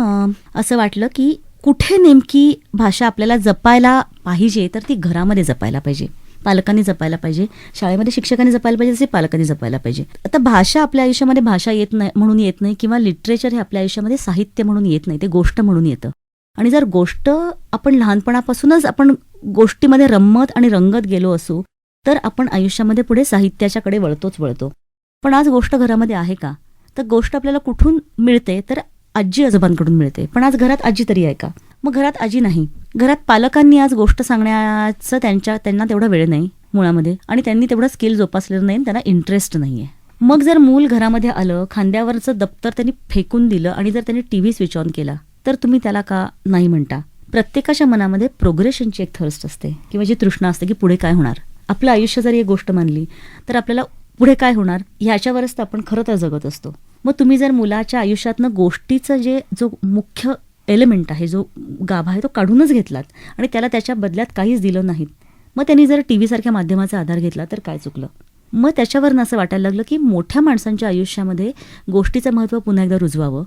असं वाटलं की कुठे नेमकी भाषा आपल्याला जपायला पाहिजे, तर ती घरामध्ये जपायला पाहिजे, पालकांनी जपायला पाहिजे, शाळेमध्ये शिक्षकांनी जपायला पाहिजे, तसे पालकांनी जपायला पाहिजे. आता भाषा आपल्या आयुष्यामध्ये भाषा येत नाही म्हणून येत नाही, किंवा लिटरेचर हे आपल्या आयुष्यामध्ये साहित्य म्हणून येत नाही, ते गोष्ट म्हणून येतं. आणि जर गोष्ट आपण लहानपणापासूनच आपण गोष्टीमध्ये रमत आणि रंगत गेलो असू तर आपण आयुष्यामध्ये पुढे साहित्याच्याकडे वळतो. पण आज गोष्ट घरामध्ये आहे का? तर गोष्ट आपल्याला कुठून मिळते, तर आजी आजोबांकडून मिळते. पण आज घरात आजी तरी आहे का? मग घरात आजी नाही. घरात पालकांनी आज गोष्ट सांगण्याचं त्यांना तेवढा वेळ नाही मुळामध्ये, आणि त्यांनी तेवढं स्किल जोपासलेलं नाही, त्यांना इंटरेस्ट नाहीये. मग जर मूल घरामध्ये आलं, खांद्यावरचं दप्तर त्यांनी फेकून दिलं आणि जर त्यांनी TV स्विच ऑन केला, तर तुम्ही त्याला का नाही म्हणता? प्रत्येकाच्या मनामध्ये प्रोग्रेशनची एक थर्स्ट असते किंवा जी तृष्णा असते की पुढे काय होणार. आपलं आयुष्य जर एक गोष्ट मानली तर आपल्याला पुढे काय होणार ह्याच्यावरच तर आपण खरं तर जगत असतो. मग तुम्ही जर मुलाच्या आयुष्यातनं गोष्टीचं जो मुख्य एलिमेंट आहे, जो गाभा आहे, तो काढूनच घेतलात आणि त्याला त्याच्या बदल्यात काहीच दिलं नाहीत, मग त्यांनी जर TV सारख्या माध्यमाचा आधार घेतला तर काय चुकलं? मग त्याच्यावरनं असं वाटायला लागलं की मोठ्या माणसांच्या आयुष्यामध्ये गोष्टीचं महत्त्व पुन्हा एकदा रुजवावं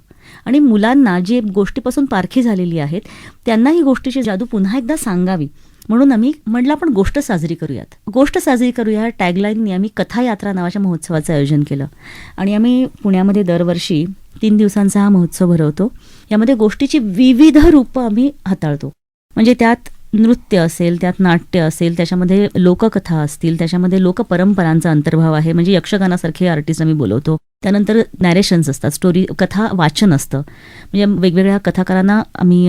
आणि मुलांना जी गोष्टीपासून पारखी झालेली आहेत त्यांना ही गोष्टीची जादू पुन्हा एकदा सांगावी. म्हणून आम्ही म्हटलं आपण गोष्ट साजरी करूया टॅगलाईननी आम्ही कथायात्रा नावाच्या महोत्सवाचं आयोजन केलं. आणि आम्ही पुण्यामध्ये दरवर्षी 3 दिवसांचा हा महोत्सव भरवतो. यामध्ये गोष्टीची विविध रूपं आम्ही हाताळतो. म्हणजे त्यात नृत्य असेल, त्यात नाट्य असेल, त्याच्यामध्ये लोककथा असतील, त्याच्यामध्ये लोकपरंपरांचा अंतर्भाव आहे. म्हणजे यक्षगानासारखे आर्टिस्ट आम्ही बोलवतो. त्यानंतर नॅरेशन्स असतात, स्टोरी, कथा वाचन असतं. म्हणजे वेगवेगळ्या कथाकारांना आम्ही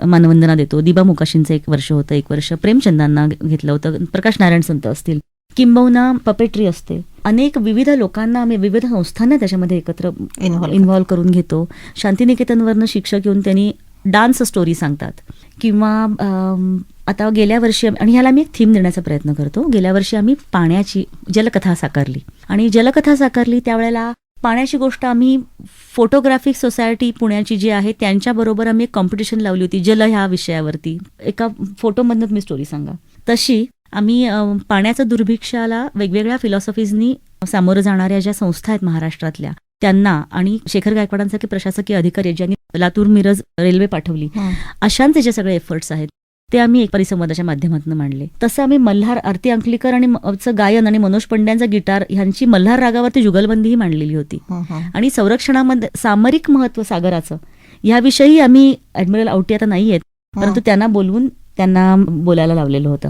मानवंदना देतो. दिबा मुकाशींचं 1 वर्ष होतं, 1 वर्ष प्रेमचंदांना घेतलं होतं, प्रकाश नारायण संत असतील, किंबहुना पपेट्री असते. अनेक विविध लोकांना आम्ही, विविध संस्थांना त्याच्यामध्ये एकत्र इन्व्हॉल्व करून घेतो. शांतिनिकेतनवरनं शिक्षक येऊन त्यांनी डान्स स्टोरी सांगतात. किंवा आता गेल्या वर्षी, आणि ह्याला आम्ही एक थीम देण्याचा प्रयत्न करतो, गेल्या वर्षी आम्ही पाण्याची जलकथा साकारली. आणि जलकथा साकारली त्यावेळेला पाण्याची गोष्ट आम्ही फोटोग्राफिक सोसायटी पुण्याची जी आहे त्यांच्याबरोबर आम्ही एक कॉम्पिटिशन लावली होती जल ह्या विषयावरती. एका फोटोमधनं तुम्ही स्टोरी सांगा. तशी आम्ही पाण्याचं दुर्भिक्षाला वेगवेगळ्या फिलॉसॉफीजनी सामोरं जाणाऱ्या ज्या संस्था आहेत महाराष्ट्रातल्या त्यांना, आणि शेखर गायकवाडांसारखे प्रशासकीय अधिकारी ज्यांनी लातूर मिरज रेल्वे पाठवली, अशांचे जे सगळे एफर्ट्स आहेत ते आम्ही एक परिसंवादाच्या माध्यमातून मांडले. तसं आम्ही मल्हार, आरती अंकलीकर आणि गायन आणि मनोज पंड्यांचा गिटार ह्यांची मल्हार रागावरती जुगलबंदीही मांडलेली होती. आणि संरक्षणामध्ये सामरिक महत्व सागराचं ह्याविषयी आम्ही ऍडमिरल औटी आता नाही आहेत, परंतु त्यांना बोलवून त्यांना बोलायला लावलेलं होतं.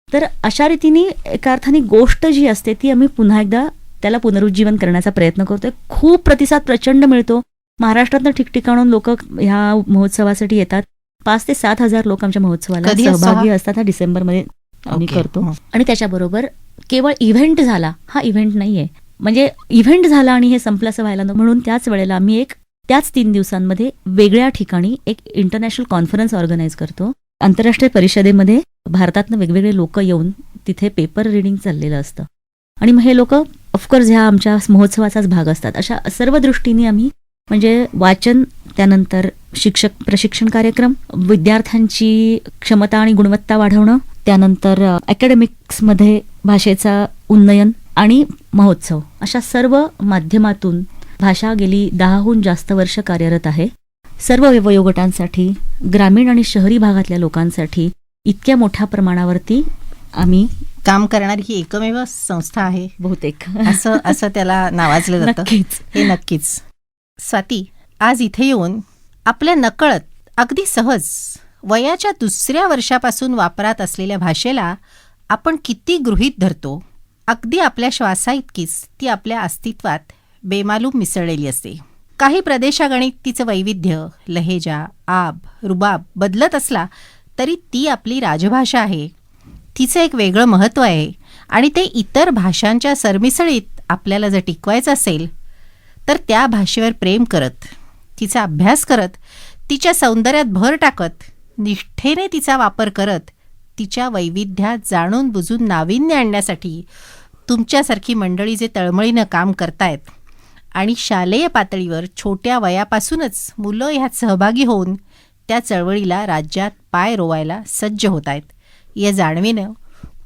तर अशा रीतीने एका अर्थाने गोष्ट जी असते ती आम्ही पुन्हा एकदा त्याला पुनरुज्जीवन करण्याचा प्रयत्न करतोय. खूप प्रतिसाद प्रचंड मिळतो. महाराष्ट्रातनं ठिकठिकाणून लोक ह्या महोत्सवासाठी येतात. 5 ते 7 हजार लोक आमच्या महोत्सवाला सहभागी असतात. हा डिसेंबरमध्ये आम्ही करतो. आणि त्याच्याबरोबर केवळ इव्हेंट झाला हा इव्हेंट नाहीये, म्हणजे इव्हेंट झाला आणि हे संपलं असं व्हायला नको, म्हणून त्याच वेळेला आम्ही त्याच 3 दिवसांमध्ये वेगळ्या ठिकाणी एक इंटरनॅशनल कॉन्फरन्स ऑर्गनाईज करतो. आंतरराष्ट्रीय परिषदेमध्ये भारतातनं वेगवेगळे लोक येऊन तिथे पेपर रिडिंग चाललेलं असतं. आणि मग हे लोक ऑफकोर्स ह्या आमच्या महोत्सवाचाच भाग असतात. अशा सर्व दृष्टीने आम्ही म्हणजे वाचन, त्यानंतर शिक्षक प्रशिक्षण कार्यक्रम, विद्यार्थ्यांची क्षमता आणि गुणवत्ता वाढवणं, त्यानंतर अकॅडमिक्समध्ये भाषेचा उन्नयन आणि महोत्सव, अशा सर्व माध्यमातून भाषा गेली 10हून जास्त वर्ष कार्यरत आहे. सर्व वयोगटांसाठी, ग्रामीण आणि शहरी भागातल्या लोकांसाठी इतक्या मोठ्या प्रमाणावरती आम्ही काम करणारी ही एकमेव संस्था आहे बहुतेक असं त्याला नावाजलं जातं. नक्कीच. हे नक्कीच. स्वाती, आज इथे येऊन आपल्या नकळत, अगदी सहज, वयाच्या 2ऱ्या वर्षापासून वापरात असलेल्या भाषेला आपण किती गृहीत धरतो, अगदी आपल्या श्वासाइतकीच ती आपल्या अस्तित्वात बेमालूम मिसळलेली असते. काही प्रदेशागणिक तिचं वैविध्य, लहेजा, आब, रुबाब बदलत असला तरी ती आपली राजभाषा आहे. तिचं एक वेगळं महत्त्व आहे आणि ते इतर भाषांच्या सरमिसळीत आपल्याला जर टिकवायचं असेल तर त्या भाषेवर प्रेम करत, तिचा अभ्यास करत, तिच्या सौंदर्यात भर टाकत, निष्ठेने तिचा वापर करत, तिच्या वैविध्यात जाणून बुजून नाविन्य आणण्यासाठी तुमच्यासारखी मंडळी जे तळमळीनं काम करतायत आणि शालेय पातळीवर छोट्या वयापासूनच मुलं ह्यात सहभागी होऊन त्या चळवळीला राज्यात पाय रोवायला सज्ज होत आहेत, या जाणीवेनं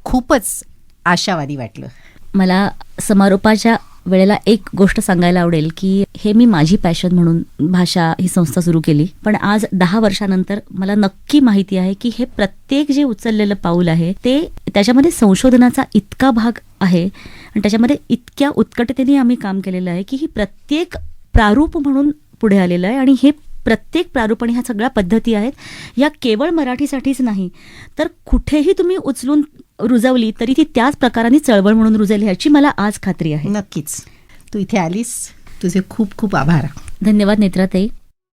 खूपच आशावादी वाटलं. मला समारोपाच्या वेळेला एक गोष्ट सांगायला आवडेल की हे मी माझी पॅशन म्हणून भाषा ही संस्था सुरू केली, पण आज 10 वर्षानंतर मला नक्की माहिती आहे की हे प्रत्येक जे उचललेलं पाऊल आहे ते त्याच्यामध्ये संशोधनाचा इतका भाग आहे आणि त्याच्यामध्ये इतक्या उत्कटतेने आम्ही काम केलेलं आहे की ही प्रत्येक प्रारूप म्हणून पुढे आलेलं आहे. आणि हे प्रत्येक प्रारूप आणि ह्या सगळ्या पद्धती आहेत, या केवळ मराठीसाठीच नाही तर कुठेही तुम्ही उचलून रुजवली तरी ती त्याच प्रकाराने चळवळ म्हणून रुजेल, ह्याची मला आज खात्री आहे. नक्कीच. तू इथे आलीस, तुझे खूप खूप आभार. धन्यवाद नेत्राताई.